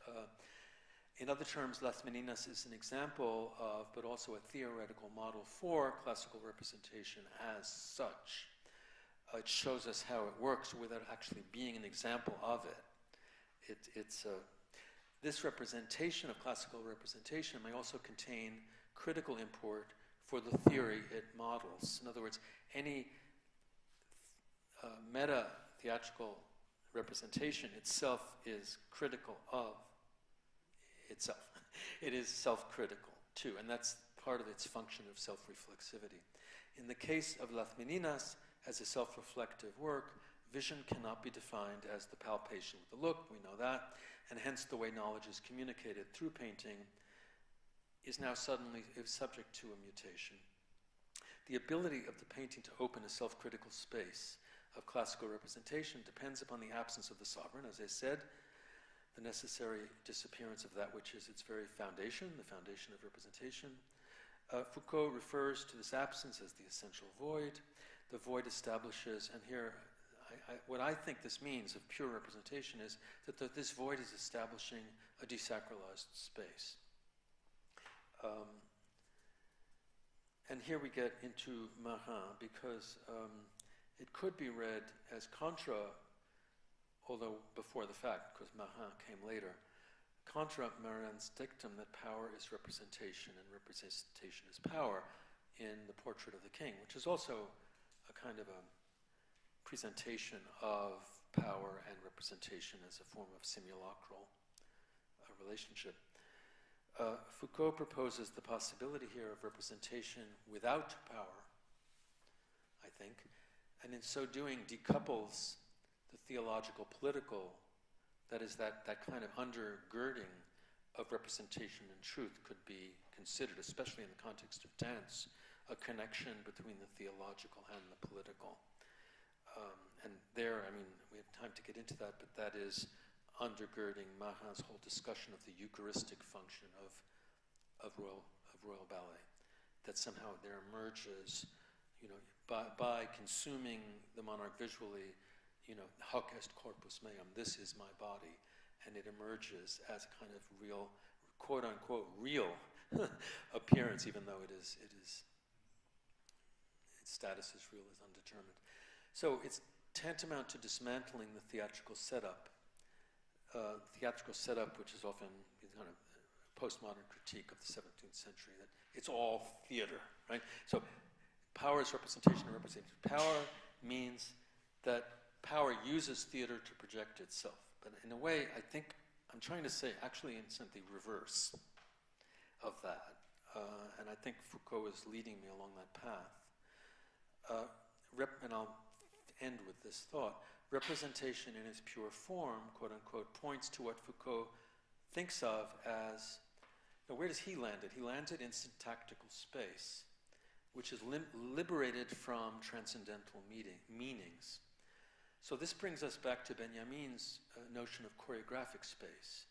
Speaker 3: In other terms, Las Meninas is an example of, but also a theoretical model for classical representation as such. It shows us how it works without actually being an example of it. This representation of classical representation may also contain critical import for the theory it models. In other words, any meta-theatrical representation itself is critical of itself. It is self-critical too, and that's part of its function of self-reflexivity. In the case of Las Meninas, as a self-reflective work, vision cannot be defined as the palpation with the look, we know that, and hence the way knowledge is communicated through painting is now suddenly subject to a mutation. The ability of the painting to open a self-critical space of classical representation depends upon the absence of the sovereign, as I said, the necessary disappearance of that which is its very foundation, the foundation of representation. Foucault refers to this absence as the essential void. The void establishes, and here, what I think this means of pure representation is that this void is establishing a desacralized space. And here we get into Marin, because it could be read as contra although before the fact, because Marin came later, contra Marin's dictum that power is representation and representation is power in the Portrait of the King, which is also a kind of a presentation of power and representation as a form of simulacral relationship. Foucault proposes the possibility here of representation without power, I think, and in so doing decouples the theological political, that is, that kind of undergirding of representation and truth could be considered, especially in the context of dance, a connection between the theological and the political. And there, I mean, we have time to get into that, but that is undergirding Marin's whole discussion of the Eucharistic function of royal ballet. That somehow there emerges, by consuming the monarch visually, hoc est corpus meum, this is my body, and it emerges as a kind of real, quote unquote, real appearance, even though its status is real, is undetermined. So it's tantamount to dismantling the theatrical setup, which is often kind of postmodern critique of the 17th century, that it's all theater, right? So power is representation and representation. Power means that power uses theater to project itself. But in a way, I think I'm trying to say actually in something reverse of that. And I think Foucault is leading me along that path. And I'll end with this thought. Representation in its pure form, quote unquote, points to what Foucault thinks of as, where does he land it? He lands it in syntactical space, which is liberated from transcendental meanings. So this brings us back to Benjamin's notion of choreographic space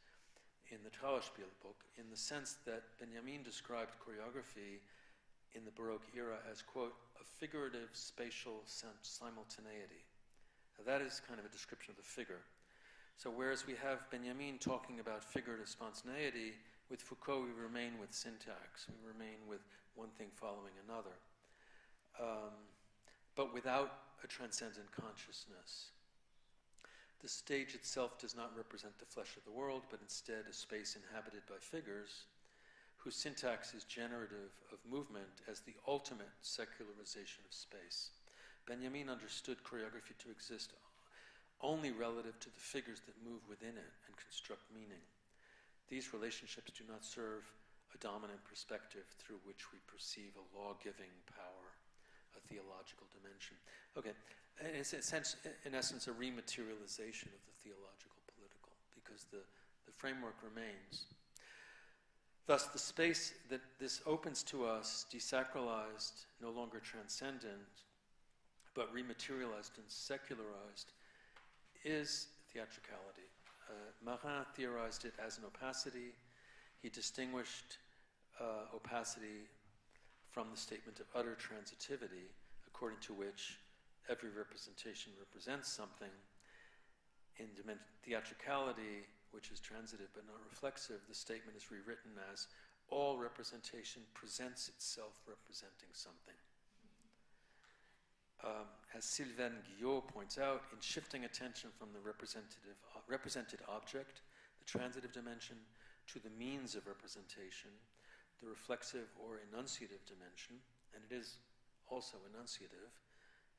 Speaker 3: in the Trauerspiel book, in the sense that Benjamin described choreography in the Baroque era as, quote, a figurative spatial simultaneity. Now that is kind of a description of the figure. So whereas we have Benjamin talking about figurative spontaneity, with Foucault we remain with syntax, we remain with one thing following another, but without a transcendent consciousness. The stage itself does not represent the flesh of the world, but instead a space inhabited by figures whose syntax is generative of movement as the ultimate secularization of space. Benjamin understood choreography to exist only relative to the figures that move within it and construct meaning. These relationships do not serve a dominant perspective through which we perceive a law-giving power, a theological dimension. Okay, and it's in essence a rematerialization of the theological political, because the framework remains. Thus, the space that this opens to us, desacralized, no longer transcendent, but rematerialized and secularized, is theatricality. Marin theorized it as an opacity. He distinguished opacity from the statement of utter transitivity, according to which every representation represents something. In theatricality, which is transitive but not reflexive, the statement is rewritten as all representation presents itself representing something. As Sylvain Guillot points out, in shifting attention from the represented object, the transitive dimension, to the means of representation, the reflexive or enunciative dimension, and it is also enunciative,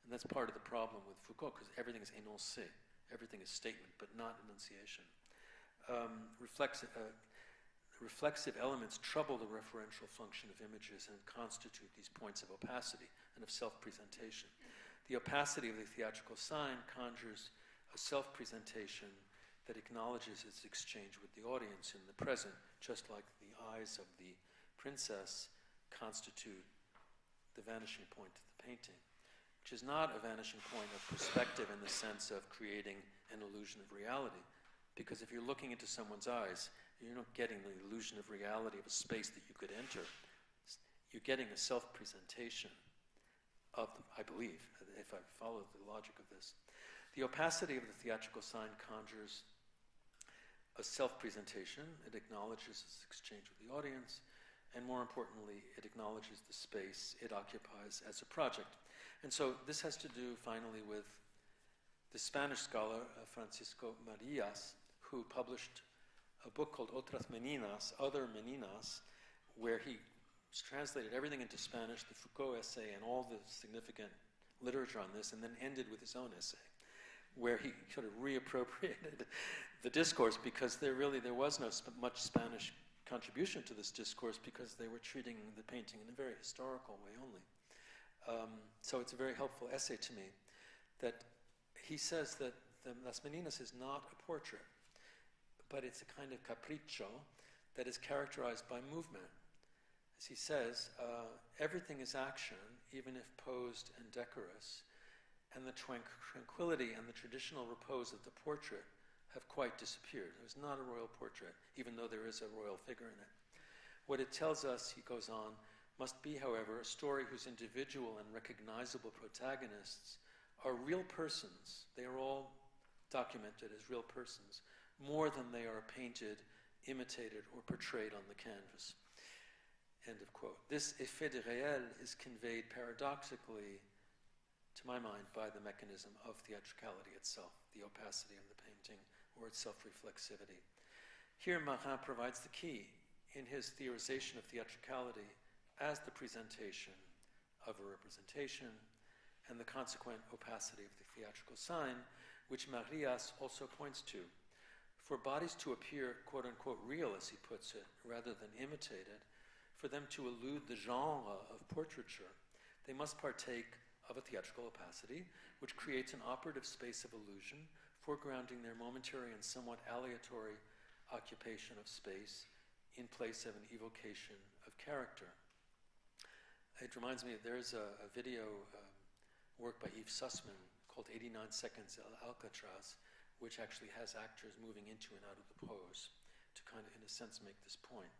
Speaker 3: and that's part of the problem with Foucault, because everything is énoncé, everything is statement, but not enunciation. Reflexive elements trouble the referential function of images and constitute these points of opacity and of self-presentation. The opacity of the theatrical sign conjures a self-presentation that acknowledges its exchange with the audience in the present, just like the eyes of the princess constitute the vanishing point of the painting, which is not a vanishing point of perspective in the sense of creating an illusion of reality, because if you're looking into someone's eyes, you're not getting the illusion of reality of a space that you could enter. You're getting a self-presentation of, I believe, if I follow the logic of this. The opacity of the theatrical sign conjures a self-presentation. It acknowledges its exchange with the audience, and more importantly, it acknowledges the space it occupies as a project. And so this has to do, finally, with the Spanish scholar Francisco Marías, who published a book called Otras Meninas, Other Meninas, where he translated everything into Spanish, the Foucault essay and all the significant literature on this, and then ended with his own essay, where he sort of reappropriated the discourse, because there was no much Spanish contribution to this discourse, because they were treating the painting in a very historical way only. So it's a very helpful essay to me, that he says that the Las Meninas is not a portrait, but it's a kind of capriccio that is characterized by movement. As he says, everything is action, even if posed and decorous, and the tranquility and the traditional repose of the portrait have quite disappeared. It was not a royal portrait, even though there is a royal figure in it. What it tells us, he goes on, must be, however, a story whose individual and recognizable protagonists are real persons. They are all documented as real persons, more than they are painted, imitated, or portrayed on the canvas. End of quote. This effet de réel is conveyed paradoxically, to my mind, by the mechanism of theatricality itself, the opacity of the painting, or its self-reflexivity. Here, Marin provides the key in his theorization of theatricality as the presentation of a representation and the consequent opacity of the theatrical sign, which Marías also points to. For bodies to appear, quote-unquote, real, as he puts it, rather than imitated, for them to elude the genre of portraiture, they must partake of a theatrical opacity, which creates an operative space of illusion, foregrounding their momentary and somewhat aleatory occupation of space in place of an evocation of character. It reminds me, there's a video work by Yves Sussman called 89 Seconds at Alcatraz, which actually has actors moving into and out of the pose to kind of, in a sense, make this point.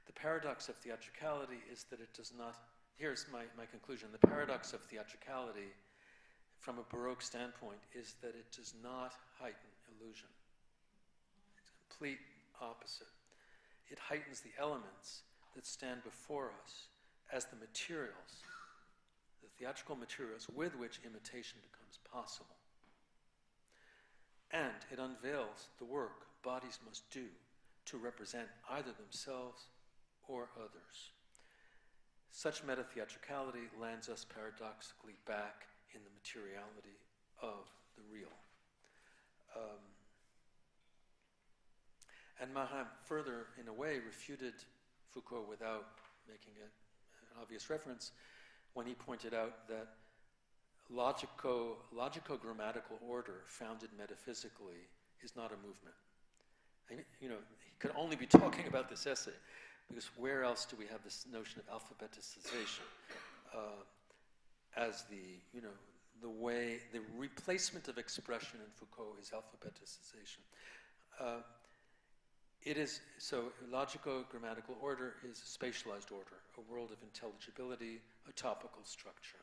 Speaker 3: The paradox of theatricality is that it does not, here's my conclusion, the paradox of theatricality from a Baroque standpoint is that it does not heighten illusion. It's a complete opposite. It heightens the elements that stand before us as the materials, the theatrical materials with which imitation becomes possible. And it unveils the work bodies must do to represent either themselves or others. Such meta-theatricality lands us paradoxically back in the materiality of the real. And Marin further, in a way, refuted Foucault without making an obvious reference when he pointed out that logico-grammatical order founded metaphysically is not a movement. I mean, he could only be talking about this essay, because where else do we have this notion of alphabeticization as the way, the replacement of expression in Foucault is alphabeticization. It is, so logico-grammatical order is a spatialized order, a world of intelligibility, a topical structure.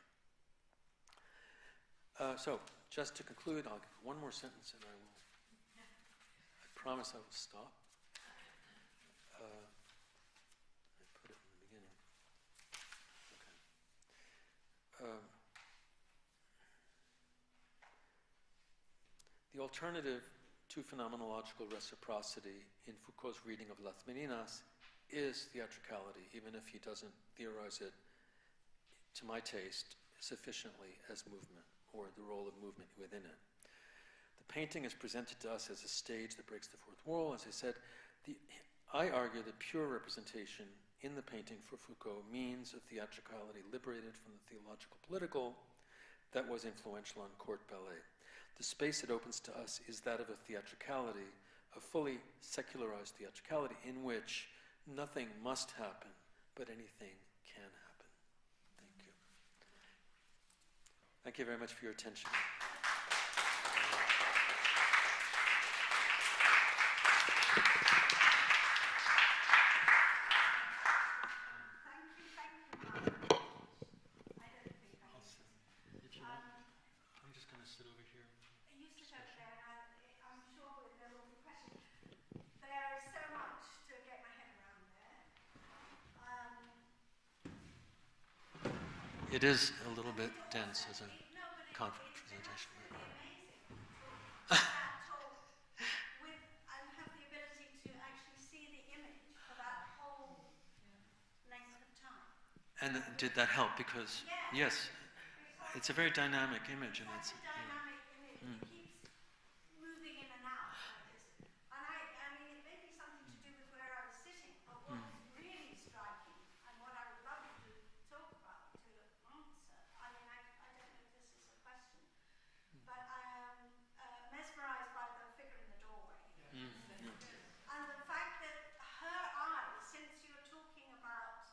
Speaker 3: So, just to conclude, I'll give one more sentence and I promise I will stop. I put it in the beginning. Okay. The alternative to phenomenological reciprocity in Foucault's reading of Las Meninas is theatricality, even if he doesn't theorize it, to my taste, sufficiently as movement, or the role of movement within it. The painting is presented to us as a stage that breaks the fourth wall. As I said, I argue that pure representation in the painting for Foucault means a theatricality liberated from the theological political that was influential on court ballet. The space it opens to us is that of a theatricality, a fully secularized theatricality in which nothing must happen, but anything can happen. Thank you. Thank you very much for your attention. It is a little bit dense as a conference presentation. And did that help? Because, yes, it's a very dynamic image. And it's
Speaker 2: a dynamic image. It keeps moving in and out like this. And I mean, it may be something to do with where I was sitting, but what was really striking, and what I would love you to talk about, to answer, I mean, I don't know if this is a question, but I am mesmerized by the figure in the doorway. And the fact that her eyes, since you're talking about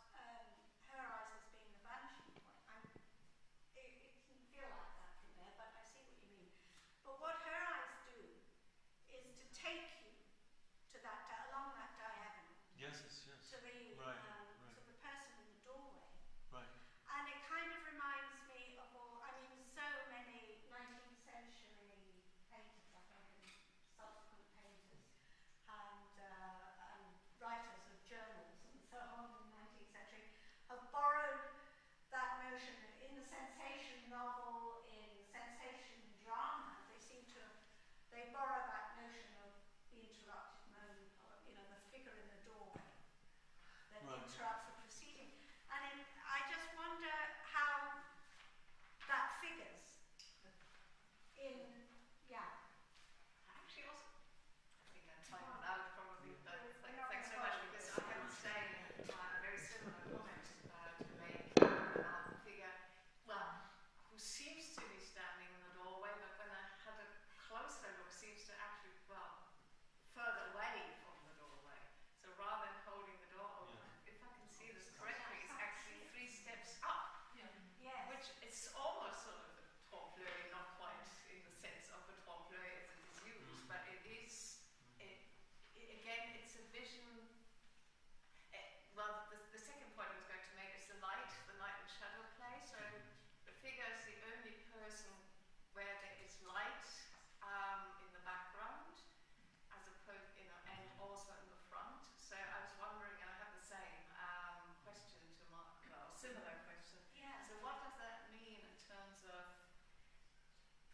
Speaker 2: her eyes as being the vanishing point, it can feel like that from there, but I see what you mean. But what her eyes do is to take you to that along that diagonal.
Speaker 3: Yes.
Speaker 2: To the
Speaker 3: Right.
Speaker 2: to the person in the doorway.
Speaker 3: Right.
Speaker 2: And it kind of reminds me of all, I mean, so many 19th century painters, I think, and subsequent painters, and writers of journals and so on in the 19th century have borrowed that notion in the sensation novel, in sensation drama. They borrow that notion of the interrupted moment, or, you know, the figure in the doorway that interrupts the proceeding. And I just wonder how that figures in,
Speaker 4: Actually, also, I think I'm time on out probably, but thanks so much, because I have to say a very similar comment to make about the figure, well, who seems to be standing in the doorway, but when I had a closer look, seems to actually, well, further away from the doorway. So rather than holding the door open, if I can see this correctly, it's actually 3 steps up.
Speaker 2: yes.
Speaker 4: Which is almost sort of a trompe-l'oeil, not quite in the sense of a trompe-l'oeil as it is used, but it is, again, it's a vision. Well, the second point I was going to make is the light and shadow play. So the figure is the only person where there is light in the background, as opposed, you know, and also in the front. So I was wondering, and I have the same question to Mark, well, similar question.
Speaker 2: Yeah.
Speaker 4: So what does that mean in terms of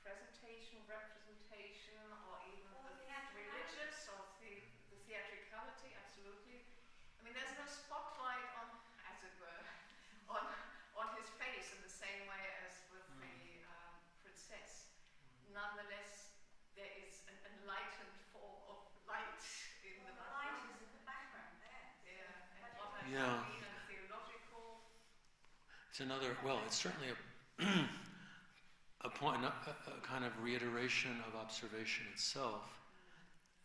Speaker 4: presentation, representation, or even
Speaker 2: Or
Speaker 4: the
Speaker 2: theatricality.
Speaker 4: religious or the theatricality? Absolutely. I mean, there's no spotlight on, as it were, on his face in the same way as with the princess. Nonetheless, there is an enlightened form of light in the
Speaker 2: The light
Speaker 4: background.
Speaker 2: is in the background there.
Speaker 4: Yeah, and what I
Speaker 3: Yeah.
Speaker 4: mean in theological.
Speaker 3: It's another, well, it's certainly a point, a kind of reiteration of observation itself,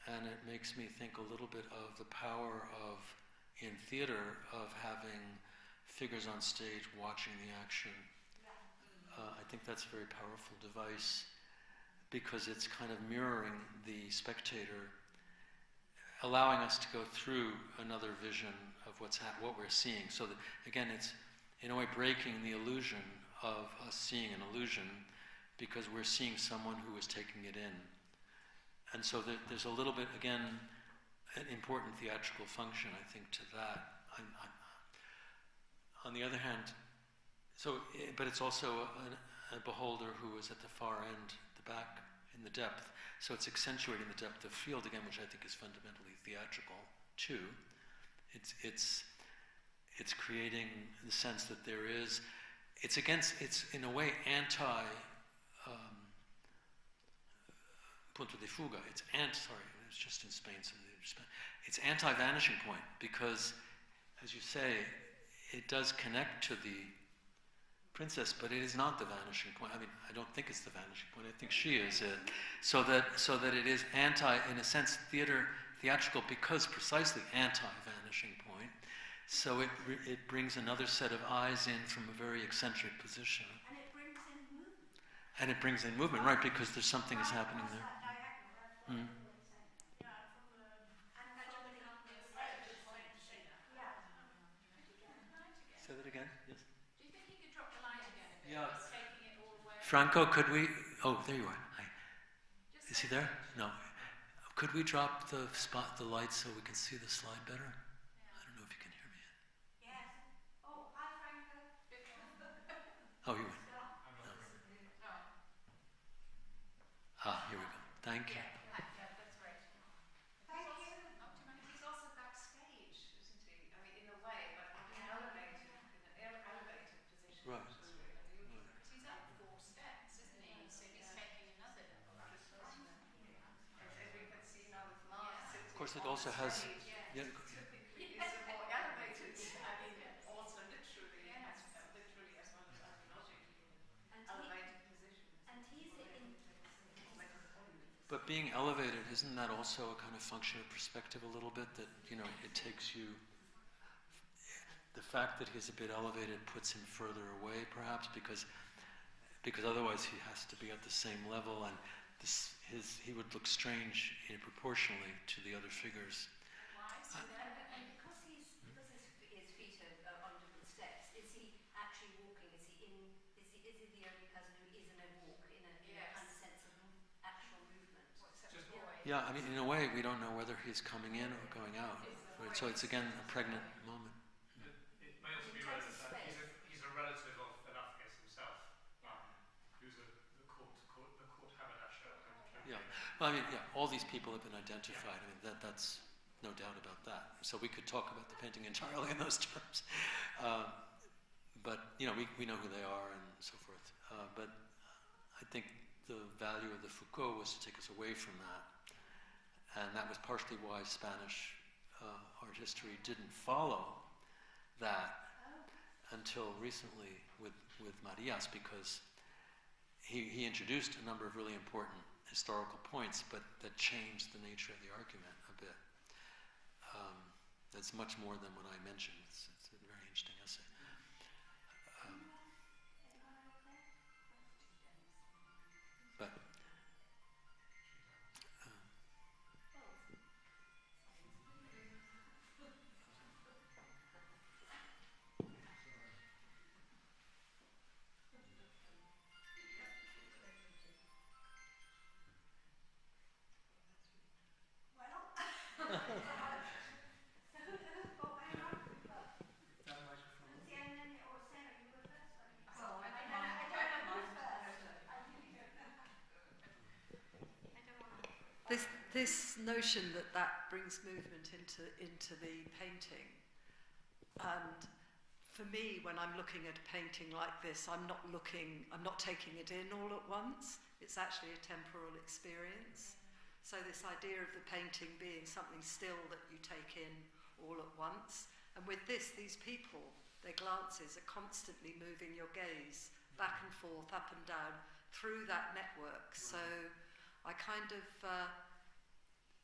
Speaker 3: and it makes me think a little bit of the power of, in theater, of having figures on stage watching the action. I think that's a very powerful device, because it's kind of mirroring the spectator, allowing us to go through another vision of what we're seeing. So that, again, it's in a way breaking the illusion of us seeing an illusion, because we're seeing someone who is taking it in. And so there's a little bit, again, an important theatrical function, I think, to that. On the other hand, but it's also a beholder who is at the far end, the back, in the depth. So it's accentuating the depth of field again, which I think is fundamentally theatrical too. It's creating the sense that there is. It's in a way anti punto de fuga. It's just in Spain. It's anti-vanishing point, because, as you say, it does connect to the princess, but it is not the vanishing point. I mean, I don't think it's the vanishing point. I think she is it. So that it is in a sense, theatrical, because precisely anti-vanishing point. So it brings another set of eyes in from a very eccentric position.
Speaker 2: And it brings in movement.
Speaker 3: And it brings in movement, right? Because there's something is happening there.
Speaker 2: That diagonal, that's what
Speaker 3: Mm.
Speaker 2: you were saying.
Speaker 4: Yeah, and from the
Speaker 3: Say that again. Yes.
Speaker 5: Do you think you could drop the light again a bit?
Speaker 3: Yeah.
Speaker 5: Just taking it all the way.
Speaker 3: Franco, could we? Oh, there you are. Hi.
Speaker 5: Just
Speaker 3: Is he there? No. Could we drop the light so we can see the slide better? I don't know if you can hear me.
Speaker 2: Yes. Oh, hi, Franco.
Speaker 3: Oh, you went. Here we go. Thank you.
Speaker 5: Yeah, that's great.
Speaker 2: Thank you.
Speaker 4: He's also backstage, isn't he? I mean, in a way, but on an elevated
Speaker 3: course, it also has. Yeah,
Speaker 4: typically is a more elevated, I mean, also literally, literally as well as archaeologically, an elevated position.
Speaker 6: And he's in.
Speaker 3: but being elevated, isn't that also a kind of function of perspective a little bit? That, you know, it takes you. The fact that he's a bit elevated puts him further away, perhaps, because otherwise he has to be at the same level, and he would look strange proportionally to the other figures.
Speaker 6: And because his feet are on different steps, is he actually walking? Is he the only person who is in a walk in a kind of sense of actual movement?
Speaker 3: Yeah, I mean, in a way, we don't know whether he's coming in or going out. Right? So it's again a pregnant moment.
Speaker 7: It may also be relevant that he's a relative of Velázquez himself, who's the court haberdasher.
Speaker 3: Yeah, well, I mean, yeah, all these people have been identified. I mean, that's no doubt about that. So we could talk about the painting entirely in those terms. But, you know, we know who they are and so forth. But I think the value of the Foucault was to take us away from that. And that was partially why Spanish art history didn't follow that until recently with Marias, because he introduced a number of really important historical points, but that changed the nature of the argument a bit. That's much more than what I mentioned. It's a very interesting essay. But
Speaker 8: This notion that brings movement into the painting, and for me, when I'm looking at a painting like this, I'm not taking it in all at once. It's actually a temporal experience. So this idea of the painting being something still that you take in all at once, and with this, these people, their glances are constantly moving your gaze back and forth, up and down through that network. So I kind of.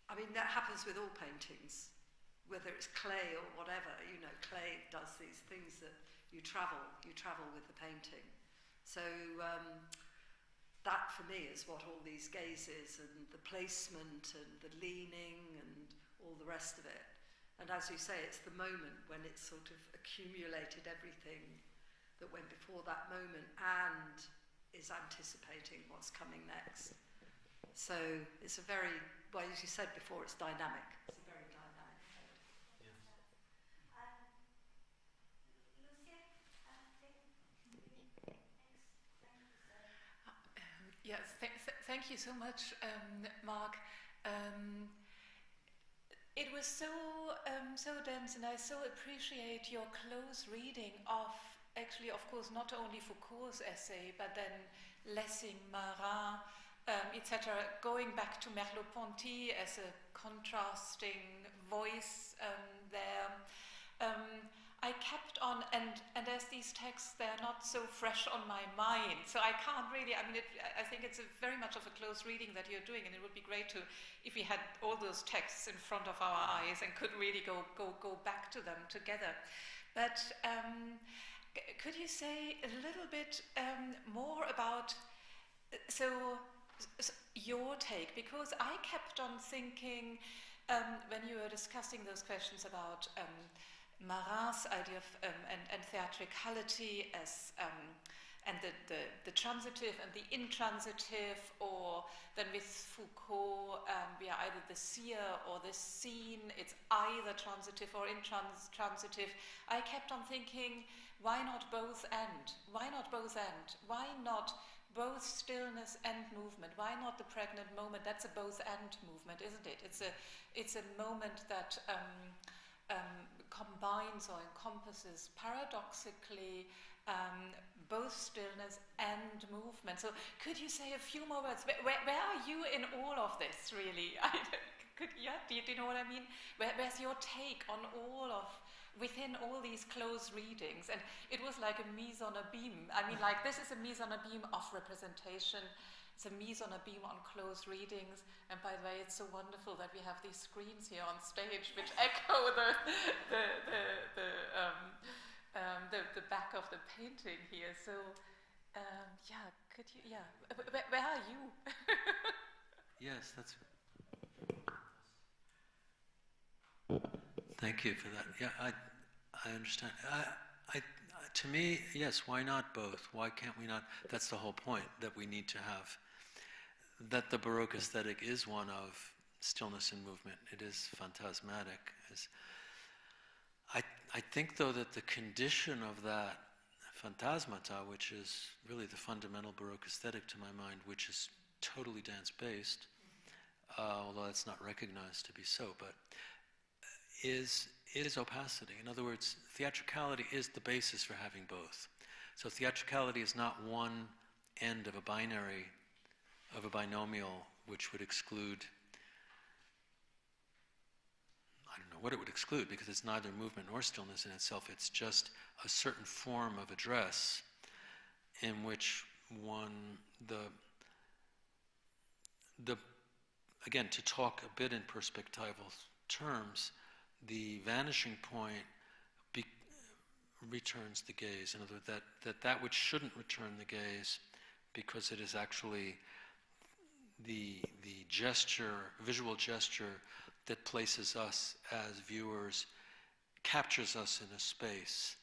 Speaker 8: I mean, that happens with all paintings, whether it's clay or whatever. You know, clay does these things that you travel with the painting. So that, for me, is what all these gazes and the placement and the leaning and all the rest of it. And as you say, it's the moment when it's sort of accumulated everything that went before that moment and is anticipating what's coming next. So it's a very, well, as you said before, it's dynamic. It's a very dynamic painting.
Speaker 3: yes.
Speaker 6: Lucia,
Speaker 5: Yes, thank you so much, Mark. It was so dense, and I so appreciate your close reading of, actually, of course, not only Foucault's essay, but then Lessing, Marin, etc., going back to Merleau-Ponty as a contrasting voice there. I kept on, and as these texts, they're not so fresh on my mind, so I can't really, I mean, I think it's very much of a close reading that you're doing, and it would be great if we had all those texts in front of our eyes and could really go back to them together. But could you say a little bit more about, your take, because I kept on thinking when you were discussing those questions about Marin's idea of and theatricality as and the transitive and the intransitive, or then with Foucault we are either the seer or the seen. It's either transitive or intransitive. I kept on thinking, why not both and? Why not both and? Why not both stillness and movement? Why not the pregnant moment? That's a both and movement, isn't it? It's a moment that combines or encompasses paradoxically both stillness and movement. So could you say a few more words? Where are you in all of this, really? do you know what I mean? Where's your take on within all these close readings? And it was like a mise en abîme. I mean, like, this is a mise en abîme of representation. It's a mise en abîme on close readings. And by the way, it's so wonderful that we have these screens here on stage which echo the back of the painting here. So, could you, where are you?
Speaker 1: Yes, that's. Thank you for that. Yeah, I understand. To me, yes, why not both? Why can't we not? That's the whole point, that we need to have. That the Baroque aesthetic is one of stillness and movement. It is phantasmatic. I think, though, that the condition of that phantasmata, which is really the fundamental Baroque aesthetic to my mind, which is totally dance-based, although it's not recognized to be so, but is opacity. In other words, theatricality is the basis for having both. So theatricality is not one end of a binary, of a binomial, which would exclude, I don't know what it would exclude, because it's neither movement nor stillness in itself. It's just a certain form of address in which again, to talk a bit in perspectival terms, the vanishing point returns the gaze. In other words, that which shouldn't return the gaze, because it is actually the gesture, visual gesture, that places us as viewers, captures us in a space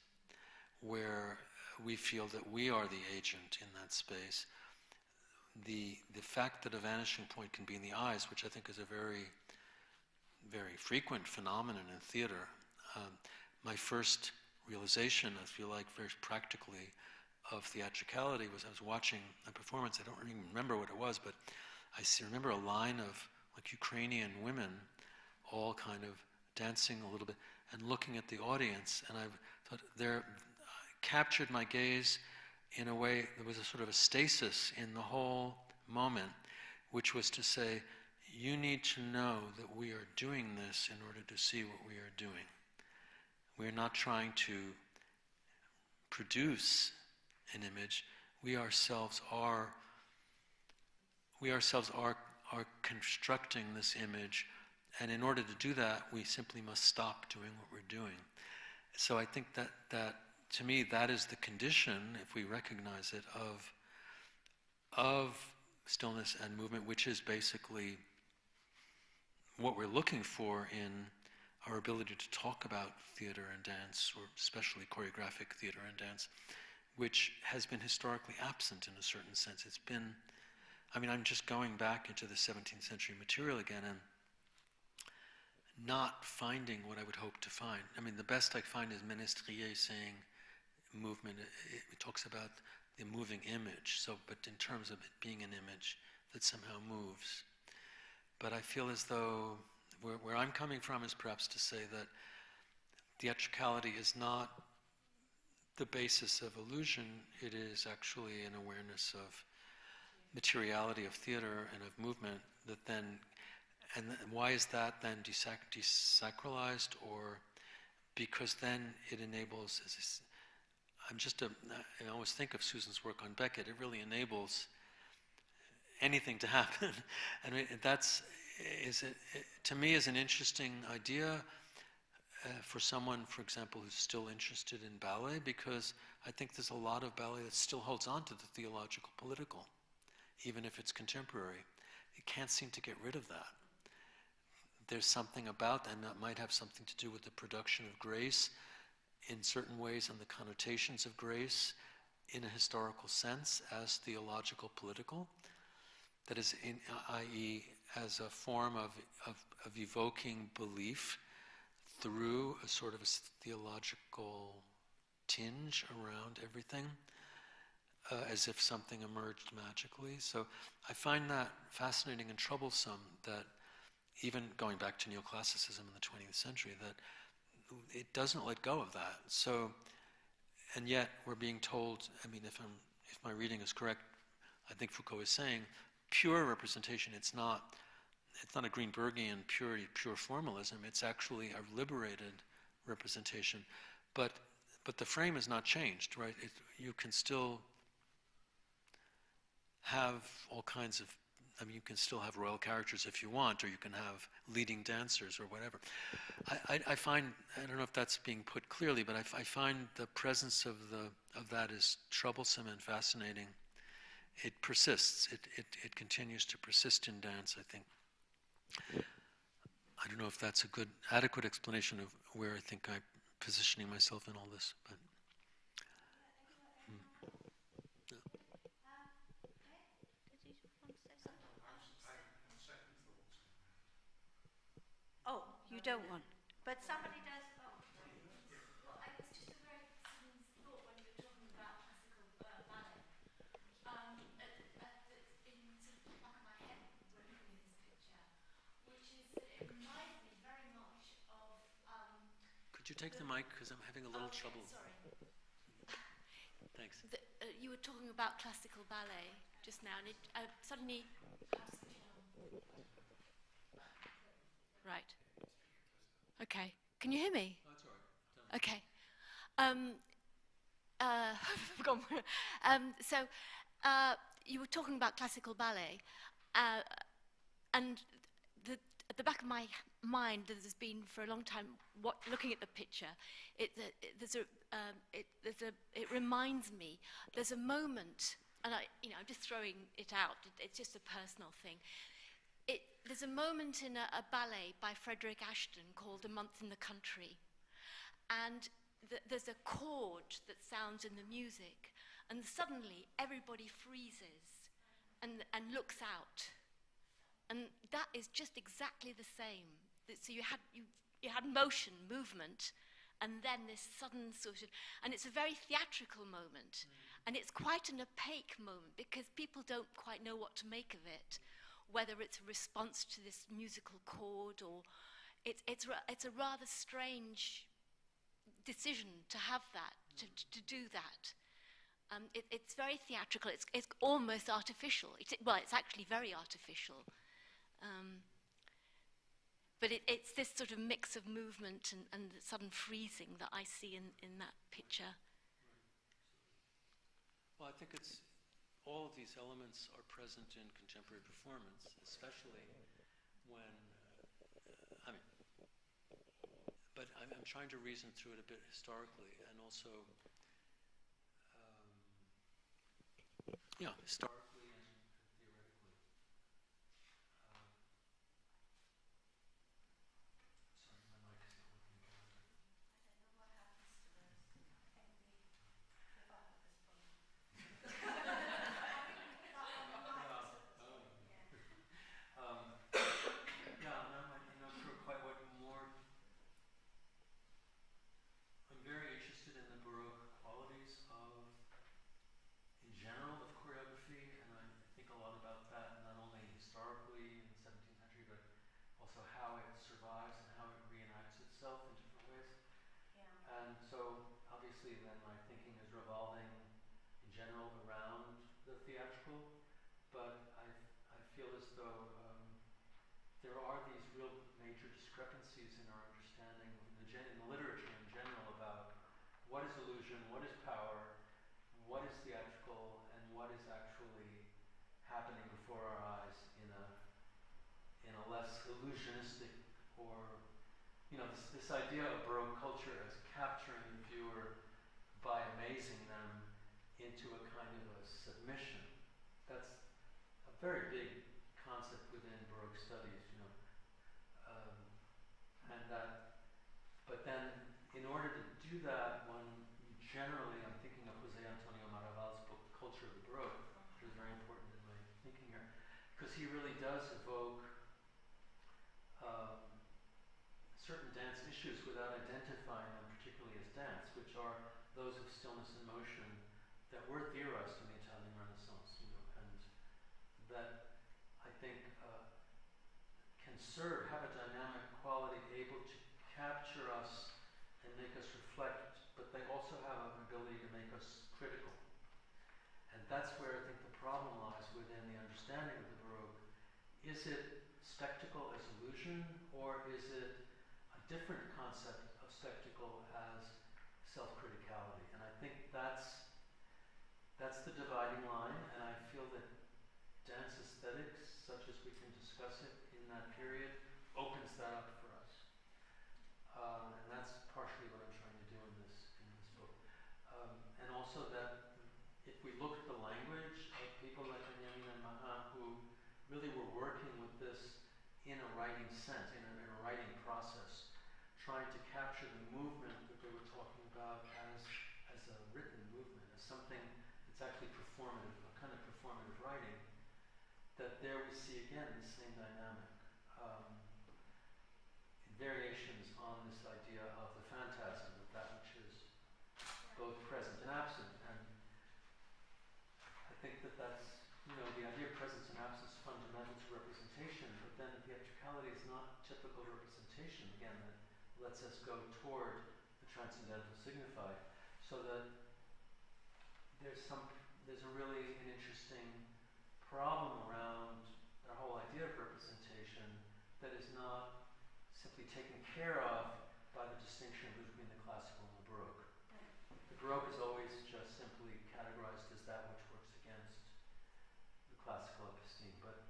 Speaker 1: where we feel that we are the agent in that space. The fact that a vanishing point can be in the eyes, which I think is a very, very frequent phenomenon in theater. My first realization, I feel like, very practically, of theatricality was I was watching a performance. I don't even remember what it was, but I remember a line of like Ukrainian women all kind of dancing a little bit and looking at the audience, and I thought captured my gaze in a way. There was a sort of a stasis in the whole moment, which was to say, you need to know that we are doing this in order to see what we are doing. We are not trying to produce an image. We ourselves are constructing this image, and in order to do that, we simply must stop doing what we're doing. So I think that to me, that is the condition, if we recognize it, of stillness and movement, which is basically what we're looking for in our ability to talk about theater and dance, or especially choreographic theater and dance, which has been historically absent in a certain sense. It's been, I'm just going back into the 17th century material again and not finding what I would hope to find. The best I find is Ménestrier saying movement. It talks about the moving image, but in terms of it being an image that somehow moves. But I feel as though where I'm coming from is perhaps to say that theatricality is not the basis of illusion. It is actually an awareness of materiality of theater and of movement that then, and why is that then desacralized? Or because then it enables, I always think of Susan's work on Beckett. It really enables anything to happen. To me, is an interesting idea for someone, for example, who's still interested in ballet, because I think there's a lot of ballet that still holds on to the theological political, even if it's contemporary. It can't seem to get rid of that. There's something about that, and that might have something to do with the production of grace in certain ways, and the connotations of grace in a historical sense as theological political. That is, i.e., as a form of evoking belief through a sort of a theological tinge around everything, as if something emerged magically. So I find that fascinating and troublesome, that even going back to neoclassicism in the 20th century, that it doesn't let go of that. So, and yet we're being told, if my reading is correct, I think Foucault is saying, pure representation, it's not
Speaker 3: it's not a Greenbergian pure formalism. It's actually a liberated representation, but the frame is not changed, right? You can still have all kinds of, I mean, you can still have royal characters if you want, or you can have leading dancers or whatever. I find, I don't know if that's being put clearly, but I find the presence of that is troublesome and fascinating. It persists. It continues to persist in dance, I think. I don't know if that's a good, adequate explanation of where I think I'm positioning myself in all this, but.
Speaker 2: Oh, you don't want. But somebody does. Oh.
Speaker 6: Well, it's just a very sudden thought when you were talking about classical ballet. In sort of the back of my head, we're looking at this picture, which is that it reminds me very much of.
Speaker 3: Could you take the mic, because I'm having a little trouble.
Speaker 6: Sorry.
Speaker 3: Thanks.
Speaker 6: You were talking about classical ballet just now, and it suddenly. Right. Okay. Can you hear me?
Speaker 3: Oh, that's all right.
Speaker 6: Okay. So you were talking about classical ballet, and at the back of my mind, there's been for a long time. Looking at the picture, it reminds me. There's a moment, and I'm just throwing it out. It's just a personal thing. There's a moment in a ballet by Frederick Ashton called A Month in the Country. And there's a chord that sounds in the music, and suddenly everybody freezes and looks out. And that is just exactly the same. So you had motion, movement, and then this sudden sort of, and it's a very theatrical moment. And it's quite an opaque moment because people don't quite know what to make of it, whether it's a response to this musical chord or it's a rather strange decision to have that, to do that. It's very theatrical. It's almost artificial. It's actually very artificial. But it's this sort of mix of movement and sudden freezing that I see in that picture.
Speaker 3: Well, I think it's all of these elements are present in contemporary performance, especially when, but I'm trying to reason through it a bit historically and also, historically and theoretically. Sorry, my mic is not working again.
Speaker 6: I don't know what happens to this. I think we give up at this point.
Speaker 3: I'm not sure quite what more. I'm very interested in the Baroque qualities of, in general, of choreography, and I think a lot about that, not only historically in the 17th century, but also how it survives and how it reenacts itself in different ways.
Speaker 6: Yeah.
Speaker 3: And so, obviously, then my thinking is revolving in general around the theatrical, but I feel as though there are these real major discrepancies in our understanding in the literature in general about what is illusion, what is power, what is theatrical, and what is actually happening before our eyes in a less illusionistic or, this idea of Baroque culture as capturing the viewer by amazing them into a kind of a submission. That's a very big concept within Baroque studies, and that. But then, in order to do that, generally, I'm thinking of Jose Antonio Maraval's book, The Culture of the Baroque, which is very important in my thinking here, because he really does evoke certain dance issues without identifying them particularly as dance, which are those of stillness and motion that were theorized in the Italian Renaissance, and that I think can have a dynamic quality, able to capture us and make us reflect, but they also have an ability to make us critical. And that's where I think the problem lies within the understanding of the Baroque. Is it
Speaker 1: spectacle as illusion, or is it a different concept of spectacle as self-criticality? And I think that's the dividing line, and I feel that dance aesthetics, such as we can discuss it in that period, opens that up for us. And that's partially what I'm trying to do in this book. And also that if we look at the language of people like Benjamin and Maha, who really were working with this in a writing sense, in a writing process, trying to capture the movement that they were talking about as a written movement, as something that's actually performative, a kind of performative writing, that there we see again the same dynamic. Variations on this idea of the phantasm, of that which is both present and absent. And I think that that's, the idea of presence and absence is fundamental to representation, but then theatricality is not typical representation, again, that lets us go toward the transcendental signified, so that there's a really an interesting problem around the whole idea of representation that is not simply taken care of by the distinction between the classical and the Baroque. The Baroque is always just simply categorized as that which works against the classical episteme. But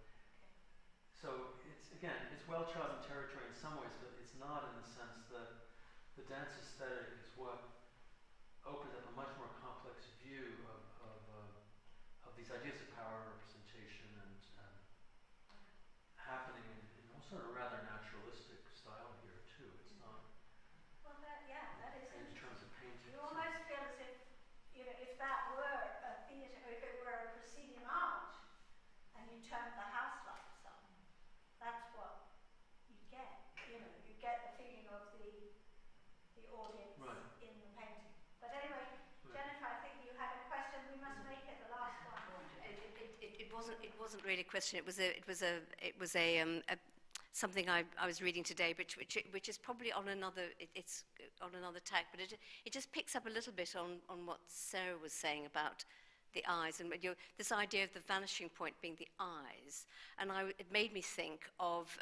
Speaker 1: so it's well-trodden territory in some ways, but it's not in the sense that the dance aesthetic is what opens up a much more complex view of these ideas of power representation and happening in also a rather naturalistic style here too. It's not.
Speaker 2: Well, that is
Speaker 1: in terms of painting.
Speaker 2: You almost feel as if, if that were a theatre, if it were a proscenium art, and you turned the house lights on, that's what you get. You get the feeling of the audience
Speaker 1: Right.
Speaker 2: in the painting. But anyway, Jennifer, I think you had a question. We must make it the last one.
Speaker 6: It wasn't really a question. It was something I was reading today, which is probably on another. It's on another tack, but it just picks up a little bit on what Sarah was saying about the eyes and this idea of the vanishing point being the eyes. And it made me think of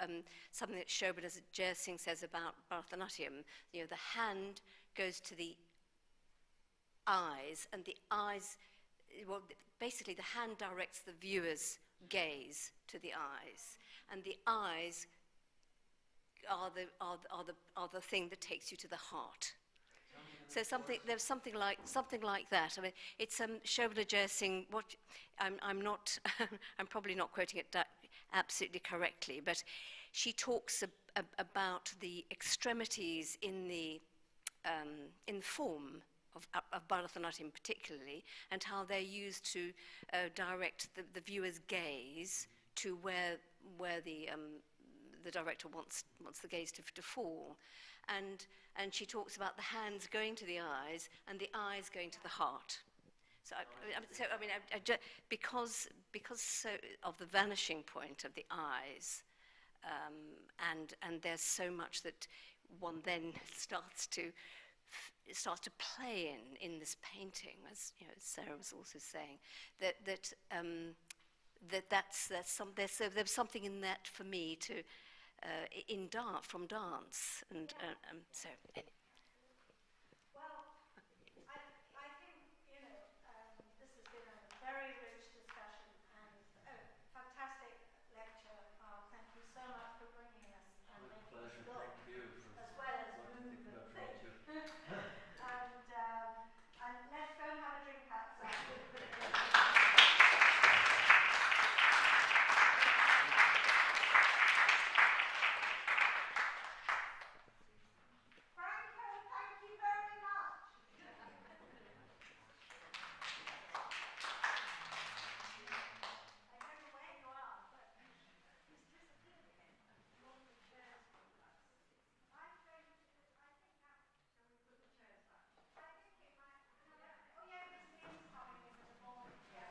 Speaker 6: something that Shobhana Jaisingh says about Bharatanatyam. The hand goes to the eyes, and the eyes. Well, basically, the hand directs the viewer's gaze to the eyes, and the eyes are the thing that takes you to the heart. So there's something like that. I mean, it's Shobhana Jaisingh. I'm probably not quoting it absolutely correctly, but she talks about the extremities in the form of Bharatanatyam particularly, and how they're used to direct the viewer's gaze to where the director wants the gaze to fall. And she talks about the hands going to the eyes and the eyes going to the heart. Because of the vanishing point of the eyes, and there's so much that one then starts to play in this painting, as Sarah was also saying, there's something in that for me from dance, and so.